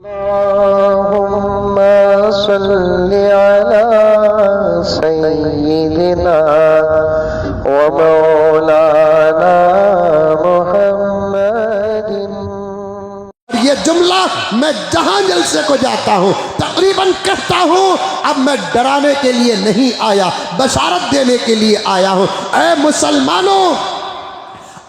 अल्लाहुम्मा सल्लि अला सय्यिदिना व मौलाना मुहम्मदिन। ये जुमला मैं जहां जलसे को जाता हूं तकरीबन कहता हूं, अब मैं डराने के लिए नहीं आया, बशारत देने के लिए आया हूं। ऐ मुसलमानों,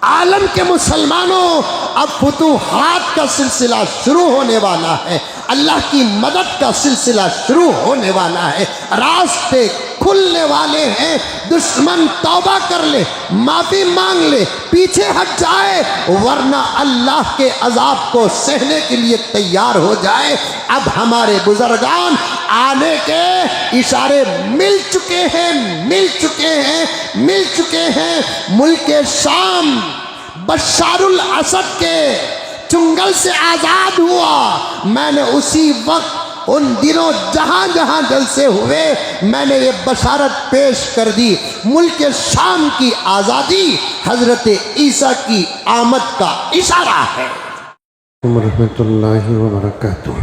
आलम के मुसलमानों, अब फुतूहात का सिलसिला शुरू होने वाला है, अल्लाह की मदद का सिलसिला शुरू होने वाला है, रास्ते खुलने वाले हैं। दुश्मन तौबा कर ले, माफी मांग ले, पीछे हट जाए, वरना अल्लाह के अजाब को सहने के लिए तैयार हो जाए। अब हमारे बुजुर्गान आने के इशारे मिल चुके हैं, मिल चुके हैं, मिल चुके हैं। मुल्क शाम बशारुल असद के चुंगल से आज़ाद हुआ। मैंने उसी वक्त उन दिनों जहाँ जहाँ जलसे हुए मैंने ये बशारत पेश कर दी, मुल्क शाम की आज़ादी हज़रत ईसा की आमद का इशारा है। रहमतुल्लाहि व बरकातुहू।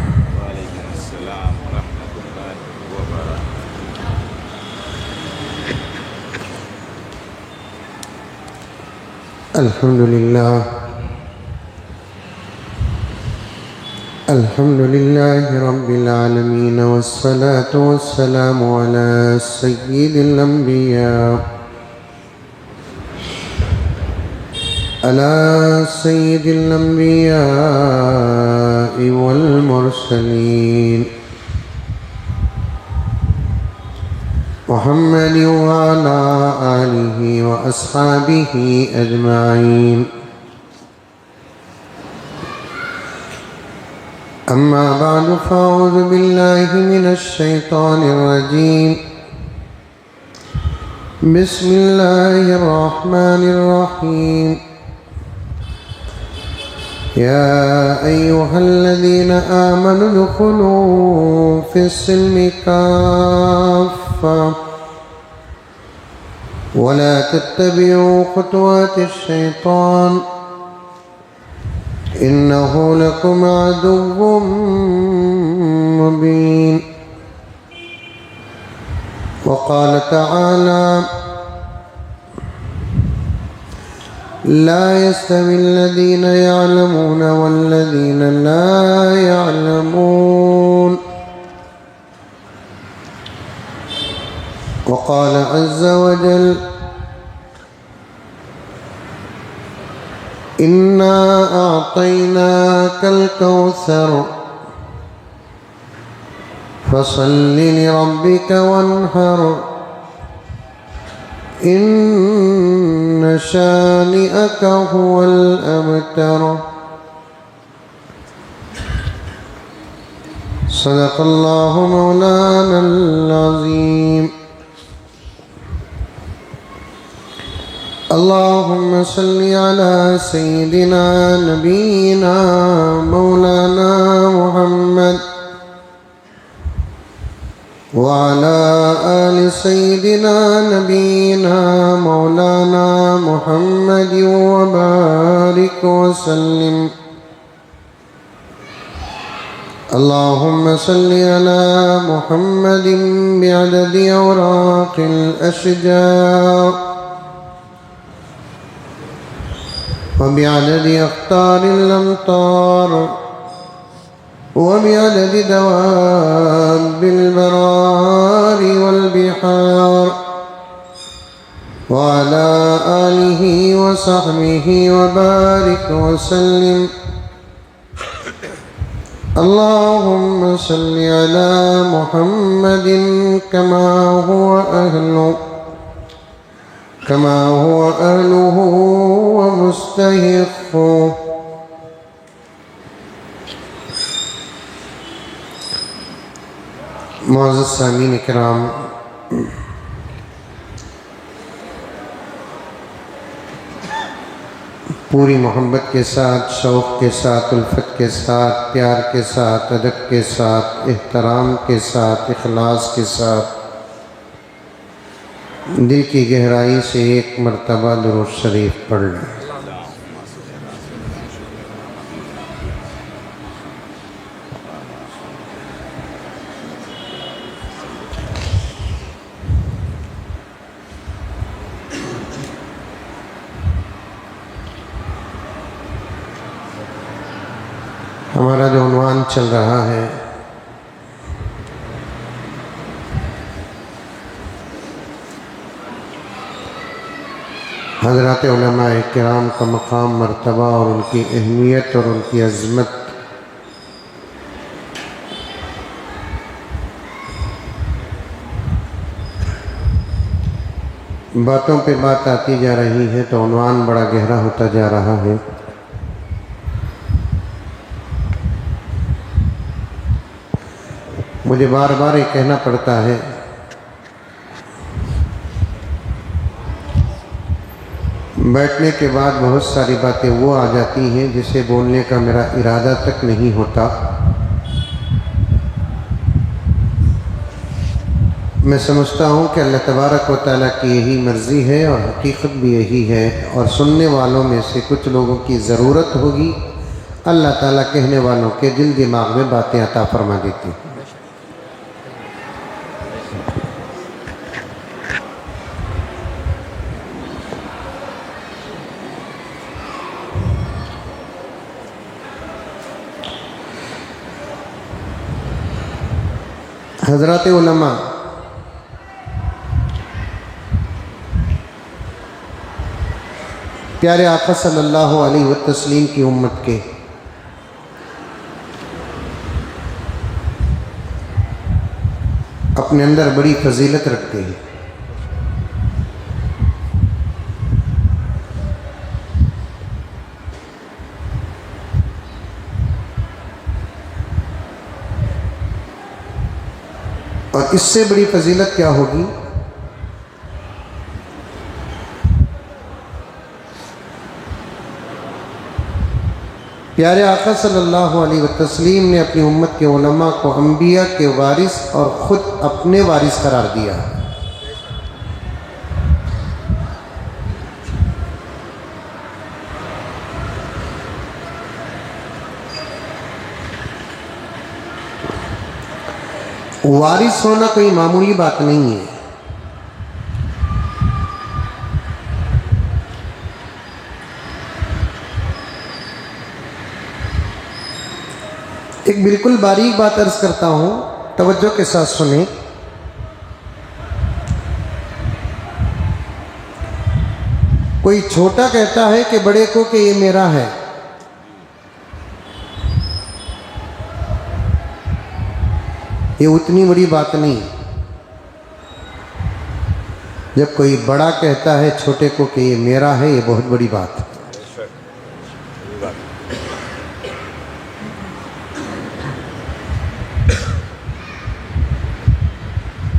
अल्हम्दुलिल्लाह, अल्हम्दुलिल्लाहि रब्बिल आलमीन वस्सलातु वस्सलामु अला सय्यिदिल अंबिया वल मुरसलीन मुहम्मद व अला आलिहि व अस्हाबिहि अजमाइन। अम्मा बादु फ़अऊज़ु बिल्लाहि मिनश शैतानिर रजीम। बिस्मिल्लाहिर रहमानिर रहीम। या अय्युहल्लज़ीना आमनु उदख़ुलू फ़िस्सिल्मि काफ़्फ़ा वला तत्तबिऊ ख़ुतवातिश शैतान इन्नहु लकुम अदुव्वुम मुबीन। वक़ाल तआला ला यस्तविल्लज़ीना यअलमून वल्लज़ीना ला यअलमून। वक़ाल अज़्ज़ वजल इन्ना अअतैनाकल कौसर फसल्लि लिरब्बिक वन्हर इन्न शानिअक हुवल अबतर। सदक़ल्लाहु मौलानल अज़ीम। अल्लाहुम्मा सल्लि अला सय्यिदिना नबीना मौलाना मुहम्मद व अला आलि सय्यिदिना नबीना मौलाना मुहम्मद व बारिक व सल्लिम। अल्लाहुम्मा सल्लि अला मुहम्मदिन बिअददि औराक़िल अशजार वबिअददि अख़्तारिल अमतार वबिअददि दवाबिल बरारि वल बिहार व अला आलिहि व सहबिहि व बारिक व सल्लिम। अल्लाहुम्मा सल्लि अला मुहम्मदिन कमा हुवा अहलुहु व मुस्तहिक़्क़ुहु। मुअज़्ज़ज़ सामीन इकराम, पूरी मोहब्बत के साथ, शौक़ के साथ, उल्फत के साथ, प्यार के साथ, अदब के साथ, एहतराम के साथ, इखलास के साथ दिल की गहराई से एक मरतबा दुरूद शरीफ पढ़ लें। हमारा जो उन्वान चल रहा है हज़रात उलमाए किराम का मकाम मर्तबा और उनकी अहमियत और उनकी अज़मत बातों पे बात आती जा रही है तो उन्वान बड़ा गहरा होता जा रहा है। मुझे बार बार ये कहना पड़ता है बैठने के बाद बहुत सारी बातें वो आ जाती हैं जिसे बोलने का मेरा इरादा तक नहीं होता। मैं समझता हूँ कि अल्लाह तबारक व तआला की यही मर्ज़ी है और हकीकत भी यही है और सुनने वालों में से कुछ लोगों की ज़रूरत होगी। अल्लाह ताला कहने वालों के दिल दिमाग में बातें अता फरमा देती हैं। हज़रात उलमा प्यारे आका सल्लल्लाहु अलैहि वसल्लम की उम्मत के अपने अंदर बड़ी फजीलत रखते हैं। और इससे बड़ी फजीलत क्या होगी प्यारे आका सल्लल्लाहु अलैहि वसल्लम ने अपनी उम्मत के उलमा को अंबिया के वारिस और ख़ुद अपने वारिस करार दिया। वारिस होना कोई मामूली बात नहीं है। एक बिल्कुल बारीक बात अर्ज करता हूं, तवज्जो के साथ सुने। कोई छोटा कहता है कि बड़े को कि ये मेरा है, ये उतनी बड़ी बात नहीं। जब कोई बड़ा कहता है छोटे को कि ये मेरा है, ये बहुत बड़ी बात है।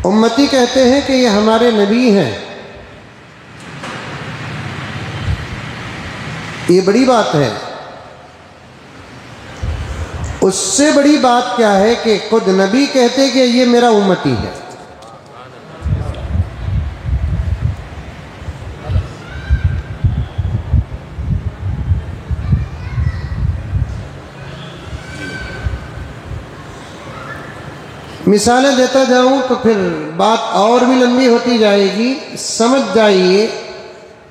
उम्मती कहते हैं कि ये हमारे नबी हैं, ये बड़ी बात है। उससे बड़ी बात क्या है कि खुद नबी कहते कि ये मेरा उम्मती है। मिसालें देता जाऊं तो फिर बात और भी लंबी होती जाएगी। समझ जाइए,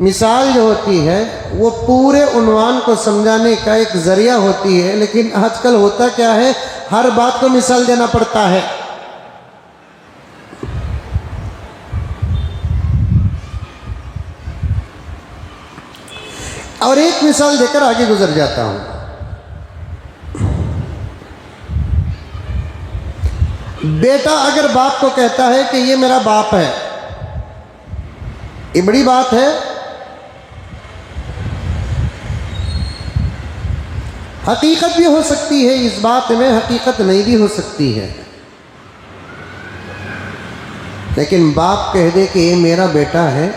मिसाल जो होती है वो पूरे उन्वान को समझाने का एक ज़रिया होती है, लेकिन आजकल होता क्या है, हर बात को मिसाल देना पड़ता है। और एक मिसाल देकर आगे गुजर जाता हूं। बेटा अगर बाप को कहता है कि ये मेरा बाप है, ये बड़ी बात है। हकीकत भी हो सकती है इस बात में, हकीकत नहीं भी हो सकती है, लेकिन बाप कह दे कि ये मेरा बेटा है,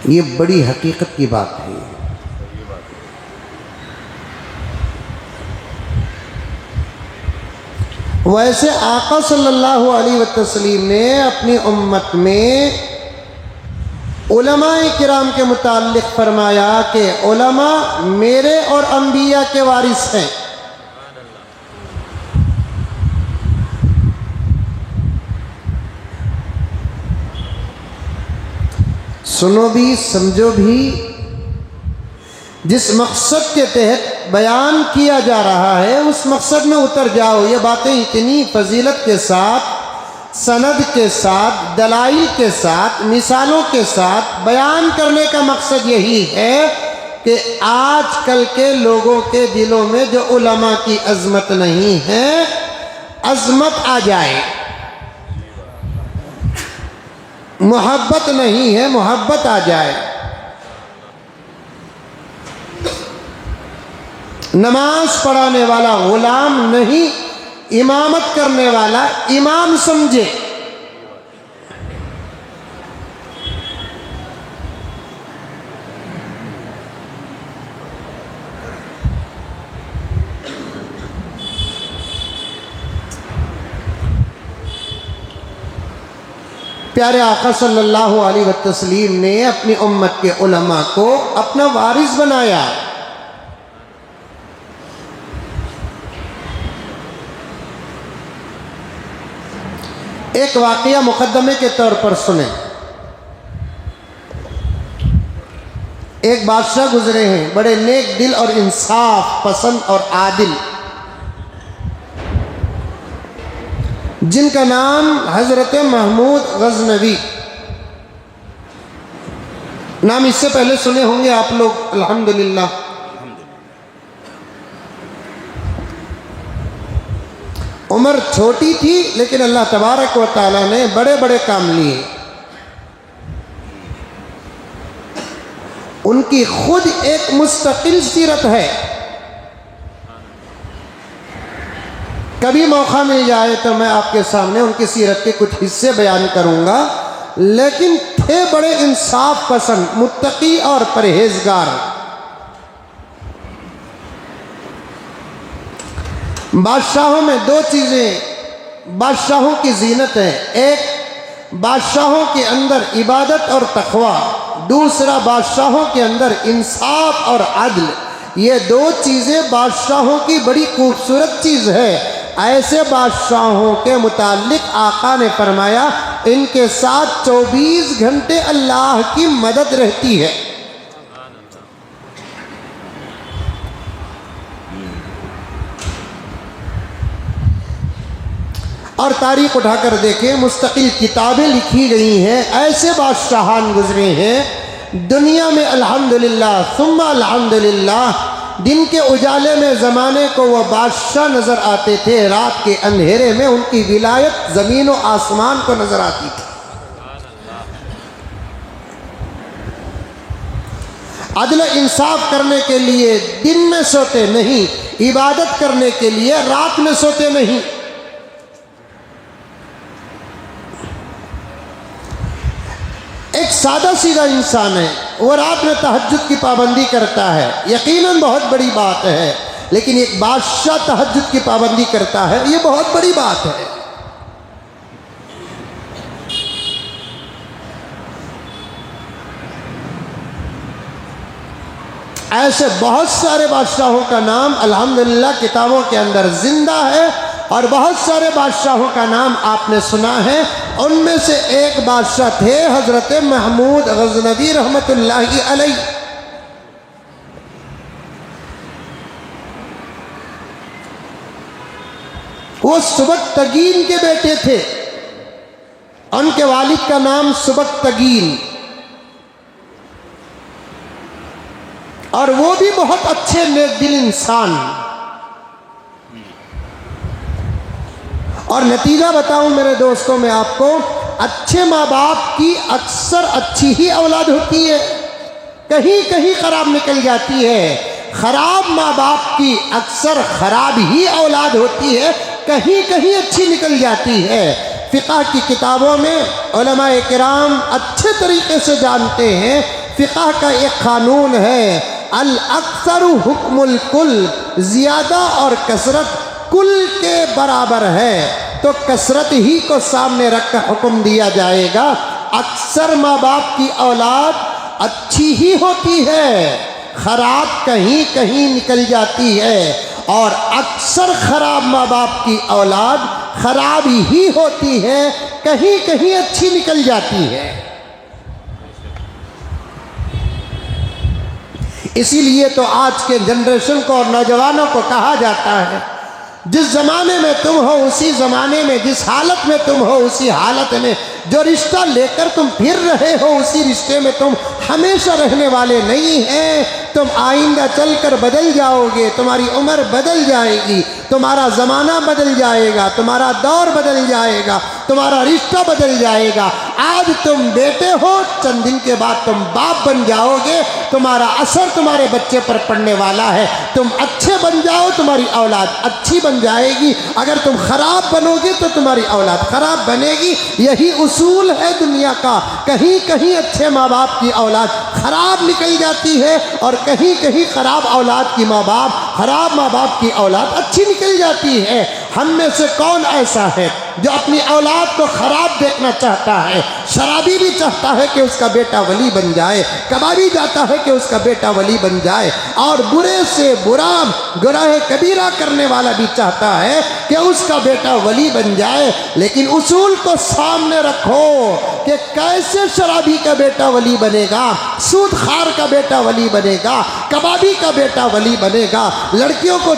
ये बड़ी हकीकत की बात है। वैसे आका सल्लल्लाहु अलैहि वसल्लम ने अपनी उम्मत में उलमाए किराम के मुताल्लिक फरमाया कि उलमा मेरे और अंबिया के वारिस हैं। सुनो भी, समझो भी। जिस मकसद के तहत बयान किया जा रहा है उस मकसद में उतर जाओ। ये बातें इतनी फजीलत के साथ, सनद के साथ, दलाइल के साथ, मिसालों के साथ बयान करने का मकसद यही है कि आजकल के लोगों के दिलों में जो उलमा की अजमत नहीं है, अजमत आ जाए। मोहब्बत नहीं है, मोहब्बत आ जाए। नमाज पढ़ाने वाला गुलाम नहीं, इमामत करने वाला इमाम समझे। प्यारे आका सल्लल्लाहु अलैहि वसल्लम ने अपनी उम्मत के उलमा को अपना वारिस बनाया। एक वाक़या मुकद्दमे के तौर पर सुने। एक बादशाह गुजरे हैं, बड़े नेक दिल और इंसाफ पसंद और आदिल, जिनका नाम हज़रत महमूद गज़नवी। नाम इससे पहले सुने होंगे आप लोग, अल्हम्दुलिल्लाह। उम्र छोटी थी लेकिन अल्लाह तबारक व तआला ने बड़े बड़े काम लिए। उनकी खुद एक मुस्तकिल सीरत है। कभी मौका मिल जाए तो मैं आपके सामने उनकी सीरत के कुछ हिस्से बयान करूंगा। लेकिन थे बड़े इंसाफ पसंद, मुत्तकी और परहेजगार। बादशाहों में दो चीज़ें बादशाहों की जीनत है। एक, बादशाहों के अंदर इबादत और तक़वा। दूसरा, बादशाहों के अंदर इंसाफ और अदल। ये दो चीज़ें बादशाहों की बड़ी खूबसूरत चीज़ है। ऐसे बादशाहों के मुताल्लिक आका ने फरमाया, इनके साथ 24 घंटे अल्लाह की मदद रहती है। और तारीख उठाकर देखें, मुस्तकिल किताबें लिखी गई हैं। ऐसे बादशाहान गुजरे हैं दुनिया में, अल्हम्दुलिल्लाह सुम्मा अल्हम्दुलिल्लाह। दिन के उजाले में ज़माने को वह बादशाह नज़र आते थे, रात के अंधेरे में उनकी विलायत ज़मीन व आसमान को नज़र आती थी। अदल इंसाफ करने के लिए दिन में सोते नहीं, इबादत करने के लिए रात में सोते नहीं। एक सादा सीधा इंसान है, वो रात में तहज्जुद की पाबंदी करता है, यकीनन बहुत बड़ी बात है। लेकिन एक बादशाह तहज्जुद की पाबंदी करता है, ये बहुत बड़ी बात है। ऐसे बहुत सारे बादशाहों का नाम अल्हम्दुलिल्लाह किताबों के अंदर जिंदा है, और बहुत सारे बादशाहों का नाम आपने सुना है। उनमें से एक बादशाह थे हज़रत महमूद गज़नवी रहमतुल्लाहि अलैह। वो सुबक्तगीन के बेटे थे। उनके वालिद का नाम सुबक्तगीन, और वो भी बहुत अच्छे नेक दिल इंसान। और नतीजा बताऊं मेरे दोस्तों मैं आपको, अच्छे माँ बाप की अक्सर अच्छी ही औलाद होती है, कहीं कहीं खराब निकल जाती है। खराब माँ बाप की अक्सर खराब ही औलाद होती है, कहीं कहीं अच्छी निकल जाती है। फ़िक़्ह की किताबों में उलमाए किराम अच्छे तरीके से जानते हैं। फ़िक़्ह का एक क़ानून है, अल अक्सरु हुक्मुल कुल, ज़्यादा और कसरत कुल के बराबर है। तो कसरत ही को सामने रख कर हुक्म दिया जाएगा। अक्सर माँ बाप की औलाद अच्छी ही होती है, खराब कहीं कहीं निकल जाती है। और अक्सर खराब माँ बाप की औलाद खराब ही होती है, कहीं कहीं अच्छी निकल जाती है। इसीलिए तो आज के जनरेशन को और नौजवानों को कहा जाता है, जिस ज़माने में तुम हो उसी ज़माने में, जिस हालत में तुम हो उसी हालत में, जो रिश्ता लेकर तुम फिर रहे हो उसी रिश्ते में तुम हमेशा रहने वाले नहीं हैं। तुम आइंदा चलकर बदल जाओगे, तुम्हारी उम्र बदल जाएगी, तुम्हारा ज़माना बदल जाएगा, तुम्हारा दौर बदल जाएगा, तुम्हारा रिश्ता बदल जाएगा। आज तुम बेटे हो, चंद दिन के बाद तुम बाप बन जाओगे, तुम्हारा असर तुम्हारे बच्चे पर पड़ने वाला है। तुम अच्छे बन जाओ, तुम्हारी औलाद अच्छी बन जाएगी। अगर तुम खराब बनोगे तो तुम्हारी औलाद खराब बनेगी। यही उसूल है दुनिया का। कहीं कहीं अच्छे माँ बाप की औलाद खराब निकल जाती है और कहीं कहीं खराब औलाद की खराब माँ बाप की औलाद अच्छी निकल जाती है। हम में से कौन ऐसा है जो अपनी औलाद को खराब देखना चाहता है? शराबी भी चाहता है कि उसका बेटा वली बन जाए, कबाबी चाहता है कि उसका बेटा वली बन जाए, और बुरे से बुरा गुनाह कबीरा करने वाला भी चाहता है कि उसका बेटा वली बन जाए। लेकिन उसूल को सामने रखो कि कैसे शराबी का बेटा वली बनेगा, सूदखार का बेटा वली बनेगा, कबाबी का बेटा वली बनेगा, लड़कियों को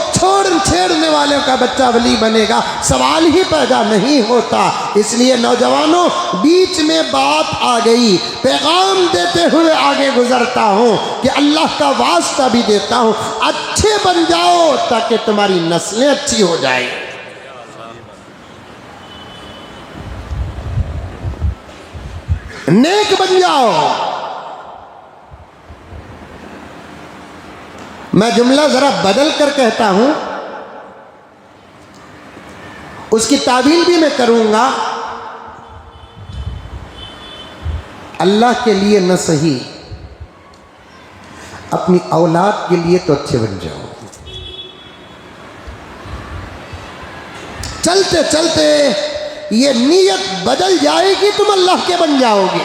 छेड़ने वाले का बच्चा वली बनेगा। सवाल ही पैदा नहीं होता। इसलिए नौजवानों, बीच में बात आ गई, पैगाम देते हुए आगे गुजरता हूँ कि अल्लाह का वास्ता भी देता हूँ, अच्छे बन जाओ ताकि तुम्हारी नस्लें अच्छी हो जाए। नेक बन जाओ। मैं जुमला जरा बदल कर कहता हूं, उसकी तावील भी मैं करूंगा। अल्लाह के लिए न सही, अपनी औलाद के लिए तो अच्छे बन जाओ। चलते चलते ये नीयत बदल जाएगी, तुम अल्लाह के बन जाओगे।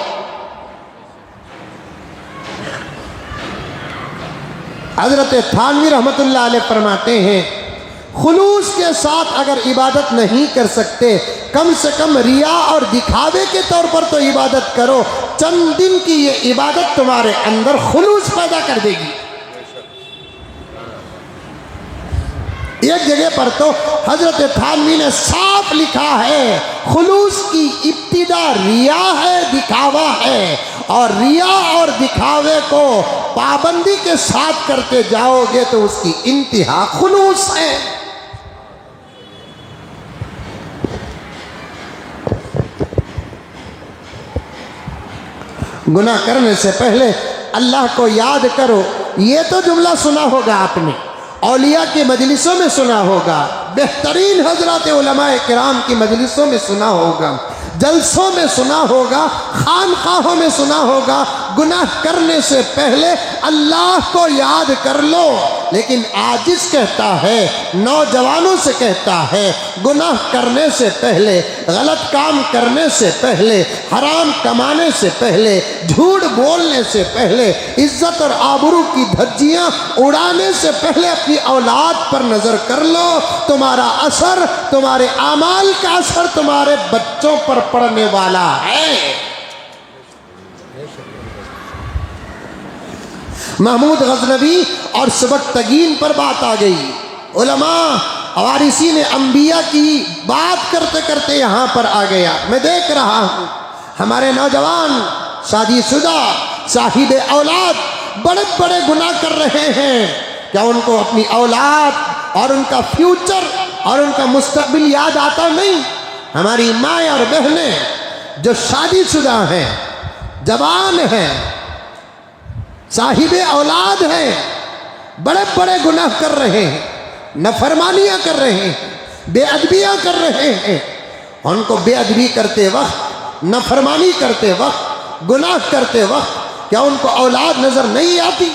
हजरत थानवी रहमतुल्लाह अलैह फरमाते हैं, खुलूस के साथ अगर इबादत नहीं कर सकते, कम से कम रिया और दिखावे के तौर पर तो इबादत करो। चंद दिन की ये इबादत तुम्हारे अंदर खुलूस पैदा कर देगी। एक जगह पर तो हजरत थानवी ने साफ लिखा है, खुलूस की इब्तिदा रिया है, दिखावा है, और रिया और दिखावे को पाबंदी के साथ करते जाओगे तो उसकी इंतहा खुलूस है। गुनाह करने से पहले अल्लाह को याद करो। ये तो जुमला सुना होगा आपने, औलिया की मजलिसों में सुना होगा, बेहतरीन हजरत उलमाए किराम की मजलिसों में सुना होगा, जलसों में सुना होगा, खानकाहों में सुना होगा। गुनाह करने से पहले अल्लाह को याद कर लो। लेकिन आजिज कहता है, नौजवानों से कहता है, गुनाह करने से पहले, गलत काम करने से पहले, हराम कमाने से पहले, झूठ बोलने से पहले, इज्जत और आबरू की धज्जियां उड़ाने से पहले अपनी औलाद पर नजर कर लो। तुम्हारा असर, तुम्हारे आमाल का असर तुम्हारे बच्चों पर पड़ने वाला है। महमूद गजनवी और सबकतगीन पर बात आ गई। उलमा वारिसीन अंबिया की बात करते करते यहाँ पर आ गया। मैं देख रहा हूँ हमारे नौजवान शादीशुदा साहिब औलाद बड़े बड़े गुनाह कर रहे हैं। क्या उनको अपनी औलाद और उनका फ्यूचर और उनका मुस्तकबिल याद आता नहीं? हमारी माएँ और बहनें जो शादीशुदा हैं, जवान हैं, साहिबे औलाद हैं, बड़े बड़े गुनाह कर रहे हैं, नफरमानियाँ कर रहे हैं, बेअदबियाँ कर रहे हैं। उनको बेअदबी करते वक्त, नफरमानी करते वक्त, गुनाह करते वक्त क्या उनको औलाद नज़र नहीं आती?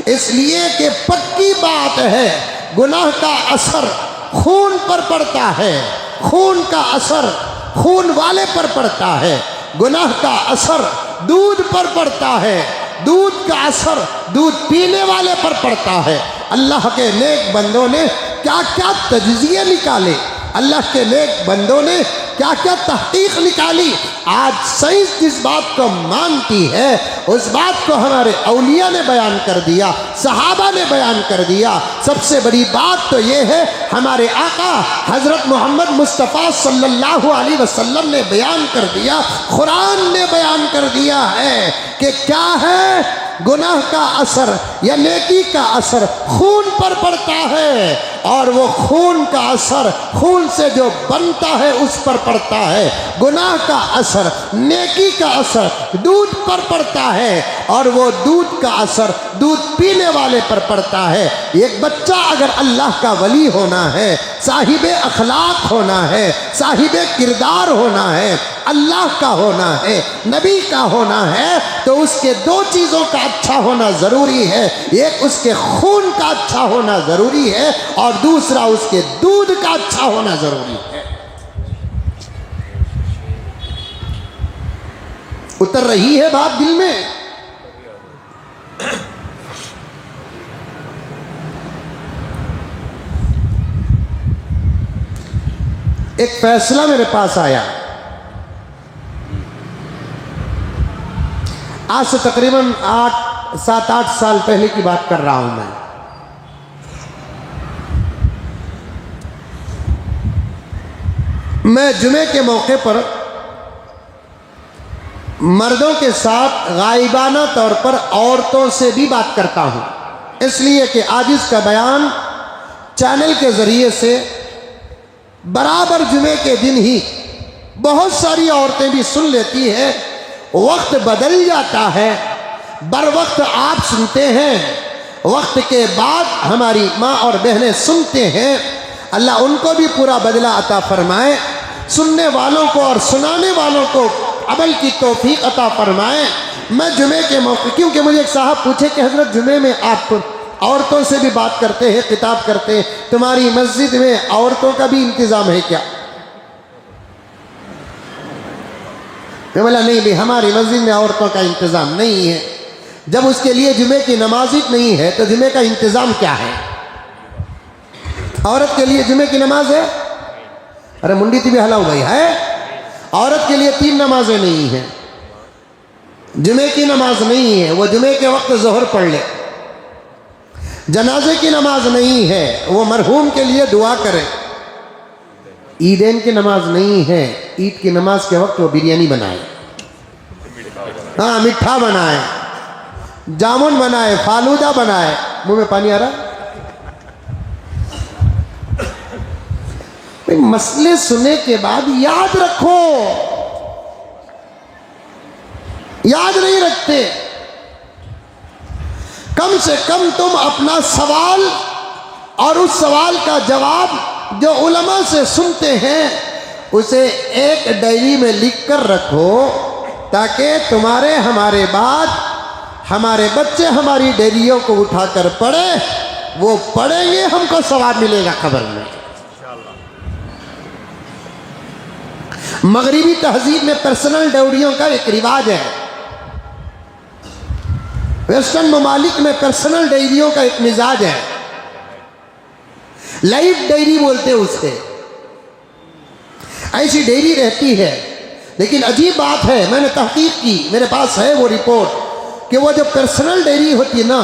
इसलिए कि पक्की बात है, गुनाह का असर खून पर पड़ता है, खून का असर खून वाले पर पड़ता है, गुनाह का असर दूध पर पड़ता है, दूध का असर दूध पीने वाले पर पड़ता है। अल्लाह के नेक बंदों ने क्या क्या तजज़िये निकाले, अल्लाह के नेक बंदों ने क्या क्या तहकीक निकाली। आज साइंस जिस बात को मानती है उस बात को हमारे औलिया ने बयान कर दिया, सहाबा ने बयान कर दिया। सबसे बड़ी बात तो ये है हमारे आका हज़रत मोहम्मद मुस्तफ़ा सल्लल्लाहु अलैहि वसल्लम ने बयान कर दिया, कुरान ने बयान कर दिया है कि क्या है गुनाह का असर या नेकी का असर खून पर पड़ता है, और वो खून का असर खून से जो बनता है उस पर पड़ता है। गुनाह का असर, नेकी का असर दूध पर पड़ता है, और वो दूध का असर दूध पीने वाले पर पड़ता है। एक बच्चा अगर अल्लाह का वली होना है, साहिबे अखलाक होना है, साहिबे किरदार होना है, अल्लाह का होना है, नबी का होना है, तो उसके दो चीज़ों का अच्छा होना ज़रूरी है। एक उसके खून का अच्छा होना ज़रूरी है, और दूसरा उसके दूध का अच्छा होना ज़रूरी है। उतर रही है बात दिल में? एक फैसला मेरे पास आया आज से तकरीबन 7-8 साल पहले की बात कर रहा हूं मैं जुमे के मौके पर मर्दों के साथ गायबाना तौर पर औरतों से भी बात करता हूं, इसलिए कि आज इसका बयान चैनल के ज़रिए से बराबर जुमे के दिन ही बहुत सारी औरतें भी सुन लेती हैं। वक्त बदल जाता है, बर वक्त आप सुनते हैं, वक्त के बाद हमारी माँ और बहनें सुनते हैं। अल्लाह उनको भी पूरा बदला अता फरमाए, सुनने वालों को और सुनाने वालों को अमल की तौफीक अता फरमाए। मैं जुमे के मौके, क्योंकि मुझे एक साहब पूछे कि हज़रत जुमे में आप औरतों से भी बात करते हैं, खिताब करते हैं, तुम्हारी मस्जिद में औरतों का भी इंतज़ाम है क्या? मैं बोला नहीं भी, हमारी मस्जिद में औरतों का इंतज़ाम नहीं है। जब उसके लिए जुमे की नमाज ही नहीं है तो जुमे का इंतज़ाम क्या है? औरत के लिए जुमे की नमाज है? अरे मुंडी भी हलाओ भाई है। औरत के लिए 3 नमाजें नहीं हैं, जुमे की नमाज नहीं है, वो जुमे के वक्त ज़ोहर पढ़ ले। जनाजे की नमाज नहीं है, वो मरहूम के लिए दुआ करे। ईदैन की नमाज नहीं है, ईद की नमाज के वक्त वो बिरयानी बनाए, हाँ मिठा बनाए, जामुन बनाए, फालूदा बनाए। मुंह में पानी आ रहा? मसले सुने के बाद याद रखो, याद नहीं रखते। कम से कम तुम अपना सवाल और उस सवाल का जवाब जो उलमा से सुनते हैं उसे एक डायरी में लिख कर रखो, ताकि तुम्हारे हमारे बाद हमारे बच्चे हमारी डायरियों को उठाकर पढ़े, वो पढ़ेंगे, हमको सवाब मिलेगा खबर में। मगरिबी तहजीब में पर्सनल डायरियों का एक रिवाज है, वेस्टर्न ममालिक में पर्सनल डायरियों का एक मिजाज है, लाइफ डायरी बोलते हैं उससे। ऐसी डायरी रहती है, लेकिन अजीब बात है, मैंने तहकीक की, मेरे पास है वो रिपोर्ट, कि वो जो पर्सनल डायरी होती है ना,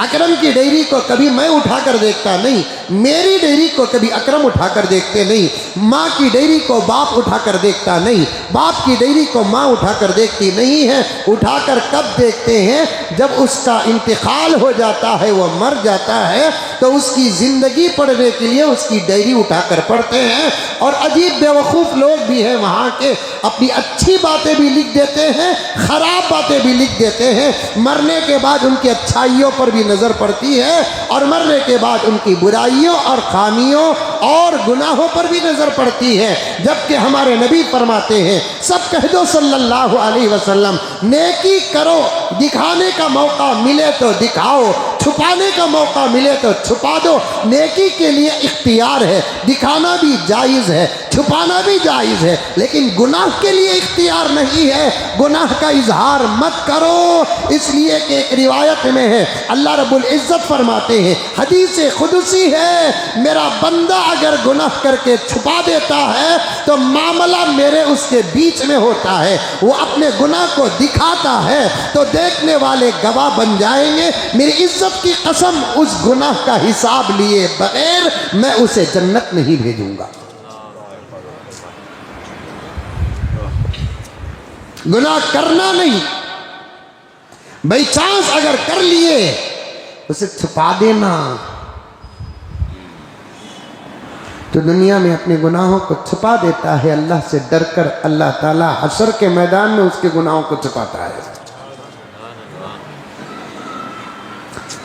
अकरम की डायरी को कभी मैं उठाकर देखता नहीं, मेरी डायरी को कभी अकरम उठाकर देखते नहीं, माँ की डायरी को बाप उठाकर देखता नहीं, बाप की डायरी को माँ उठाकर देखती नहीं है। उठाकर कब देखते हैं? जब उसका इंतकाल हो जाता है, वो मर जाता है, तो उसकी ज़िंदगी पढ़ने के लिए उसकी डायरी उठाकर पढ़ते हैं। और अजीब बेवकूफ़ लोग भी हैं वहाँ के, अपनी अच्छी बातें भी लिख देते हैं, ख़राब बातें भी लिख देते हैं। मरने के बाद उनकी अच्छाइयों पर भी नज़र पड़ती है, और मरने के बाद उनकी बुराइयों और खामियों और गुनाहों पर भी नज़र पड़ती है। जबकि हमारे नबी फरमाते हैं, सब कह दो सल्लल्लाहु अलैहि वसल्लम, नेकी करो, दिखाने का मौका मिले तो दिखाओ, छुपाने का मौका मिले तो छुपा दो। नेकी के लिए इख्तियार है, दिखाना भी जायज़ है, छुपाना भी जायज़ है, लेकिन गुनाह के लिए इख्तियार नहीं है। गुनाह का इजहार मत करो, इसलिए कि एक रिवायत में है अल्लाह रब्बुल इज़्ज़त फरमाते हैं, हदीस खुदसी है, मेरा बंदा अगर गुनाह करके छुपा देता है तो मामला मेरे उसके बीच में होता है। वो अपने गुनाह को दिखाता है तो देखने वाले गवाह बन जाएंगे। मेरी इज्जत की कसम, उस गुनाह का हिसाब लिए बगैर मैं उसे जन्नत नहीं भेजूंगा। गुनाह करना नहीं, बाई चांस अगर कर लिए उसे छुपा देना। तो दुनिया में अपने गुनाहों को छुपा देता है, अल्लाह से डर कर अल्लाह ताला हशर के मैदान में उसके गुनाहों को छुपाता है।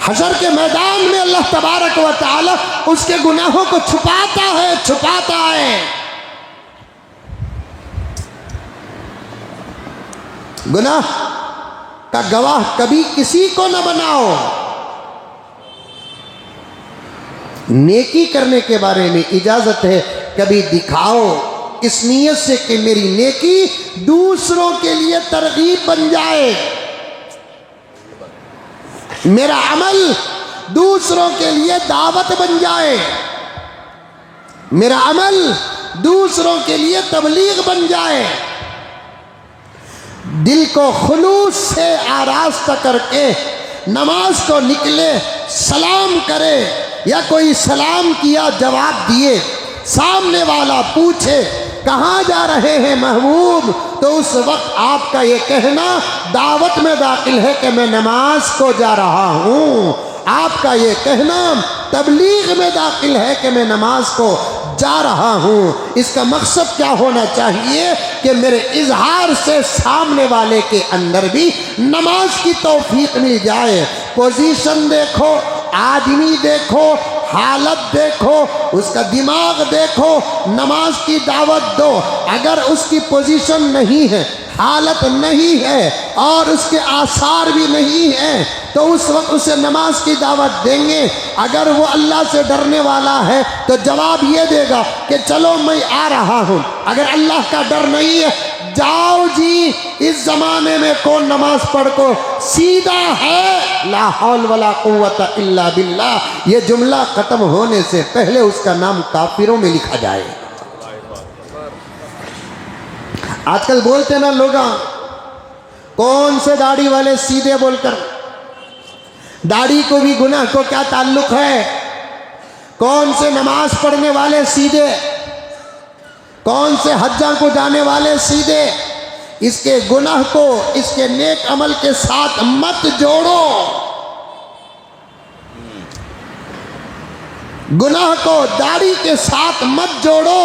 हशर के मैदान में अल्लाह तबारक व तआला उसके गुनाहों को छुपाता है। गुनाह का गवाह कभी किसी को न बनाओ। नेकी करने के बारे में इजाजत है, कभी दिखाओ इस नीयत से कि मेरी नेकी दूसरों के लिए तरगीब बन जाए, मेरा अमल दूसरों के लिए दावत बन जाए, मेरा अमल दूसरों के लिए तबलीग बन जाए। दिल को खुलूस से आरास्ता करके नमाज को निकले, सलाम करे या कोई सलाम किया जवाब दिए, सामने वाला पूछे कहाँ जा रहे हैं महबूब, तो उस वक्त आपका ये कहना दावत में दाखिल है कि मैं नमाज को जा रहा हूँ। आपका ये कहना तबलीग में दाखिल है कि मैं नमाज को जा रहा हूँ। इसका मकसद क्या होना चाहिए कि मेरे इजहार से सामने वाले के अंदर भी नमाज की तौफीक मिल जाए। पोजीशन देखो, आदमी देखो, हालत देखो, उसका दिमाग देखो, नमाज की दावत दो। अगर उसकी पोजीशन नहीं है, हालत नहीं है और उसके आसार भी नहीं है तो उस वक्त उसे नमाज की दावत देंगे। अगर वो अल्लाह से डरने वाला है तो जवाब ये देगा कि चलो मैं आ रहा हूँ। अगर अल्लाह का डर नहीं है, जाओ जी, इस जमाने में कौन नमाज पढ़ को सीधा है, ला हौल वला कुव्वता इल्ला बिल्लाह। ये जुमला खत्म होने से पहले उसका नाम काफिरों में लिखा जाए। आजकल बोलते ना लोग, कौन से दाढ़ी वाले सीधे बोलकर, दाढ़ी को भी गुनाह को क्या ताल्लुक है? कौन से नमाज पढ़ने वाले सीधे, कौन से हज्जा को जाने वाले सीधे? इसके गुनाह को इसके नेक अमल के साथ मत जोड़ो। गुनाह को दाढ़ी के साथ मत जोड़ो।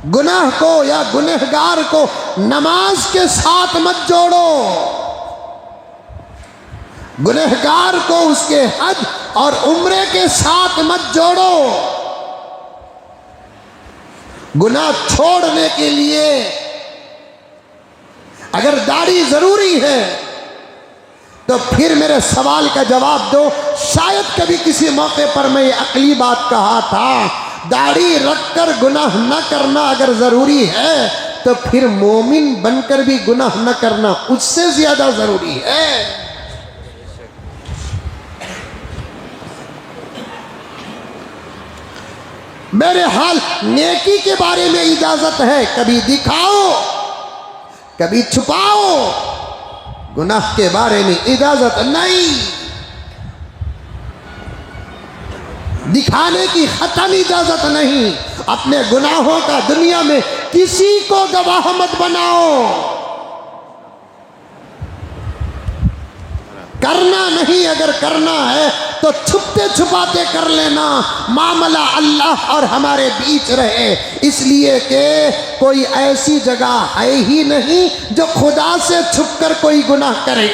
गुनाह को या गुनहगार को नमाज के साथ मत जोड़ो। गुनहगार को उसके हज और उम्रे के साथ मत जोड़ो। गुनाह छोड़ने के लिए अगर दाढ़ी जरूरी है तो फिर मेरे सवाल का जवाब दो। शायद कभी किसी मौके पर मैं ये अकली बात कहा था, दाढ़ी रखकर गुनाह न करना अगर जरूरी है तो फिर मोमिन बनकर भी गुनाह न करना उससे ज्यादा जरूरी है। मेरे हाल नेकी के बारे में इजाजत है, कभी दिखाओ कभी छुपाओ, गुनाह के बारे में इजाजत नहीं। दिखाने की खतन इजाजत नहीं। अपने गुनाहों का दुनिया में किसी को गवाह मत बनाओ। करना नहीं, अगर करना है तो छुपते छुपाते कर लेना, मामला अल्लाह और हमारे बीच रहे। इसलिए कि कोई ऐसी जगह है ही नहीं जो खुदा से छुपकर कोई गुनाह करे।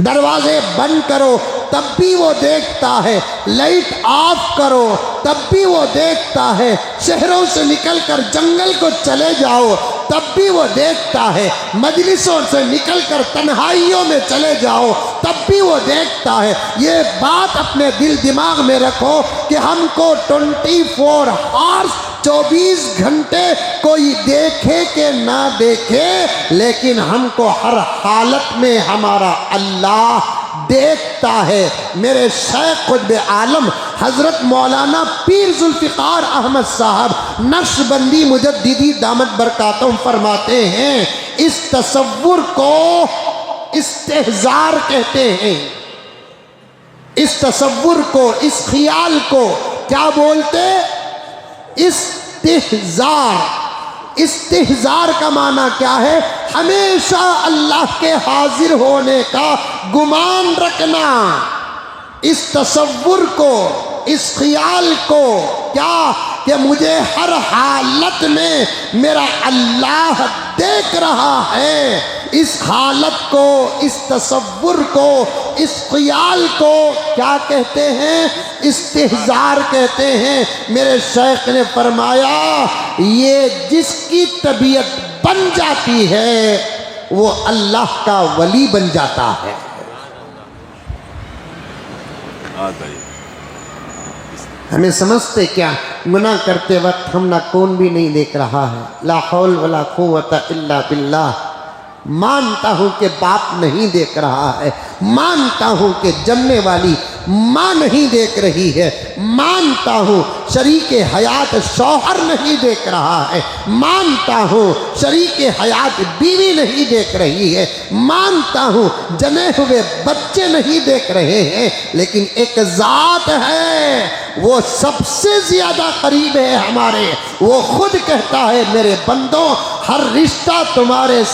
दरवाजे बंद करो तब भी वो देखता है, लाइट ऑफ करो तब भी वो देखता है। शहरों से निकलकर जंगल को चले जाओ तब भी वो देखता है, मजलिसों से निकलकर तन्हाइयों में चले जाओ तब भी वो देखता है। ये बात अपने दिल दिमाग में रखो कि हमको 24 आवर्स 24 घंटे कोई देखे कि ना देखे, लेकिन हमको हर हालत में हमारा अल्लाह देखता है। मेरे शेख खुद आलम हजरत मौलाना पीर जुल्फिकार अहमद साहब नक्शबंदी मुजद्दिदी दामत बरकातुहुम फरमाते हैं, इस तसव्वुर को इस्तेहजार कहते हैं। इस तसव्वुर को, इस ख्याल को क्या बोलते? इस्तिहजार। इस्तिहजार का माना क्या है? हमेशा अल्लाह के हाजिर होने का गुमान रखना। इस तसव्वुर को, इस ख्याल को क्या कि मुझे हर हालत में मेरा अल्लाह देख रहा है। इस हालत को, इस तसव्वुर को, इस ख्याल को क्या कहते हैं? इस्तिहजार कहते हैं। मेरे शेख ने फरमाया, ये जिसकी तबीयत बन जाती है वो अल्लाह का वली बन जाता है। हमें समझते क्या, गुनाह करते वक्त हम ना कौन भी नहीं देख रहा है। ला हौल वला कुव्वता इल्ला बिल्लाह। मानता हूं कि बाप नहीं देख रहा है, मानता हूं कि जमने वाली माँ नहीं देख रही है, मानता हूँ शरीके हयात शौहर नहीं देख रहा है, मानता हूँ शरीके हयात बीवी नहीं देख रही है, मानता हूँ जने हुए बच्चे नहीं देख रहे हैं, लेकिन एक ज़ात है वो सबसे ज़्यादा करीब है हमारे। वो खुद कहता है, मेरे बंदों हर रिश्ता तुम्हारे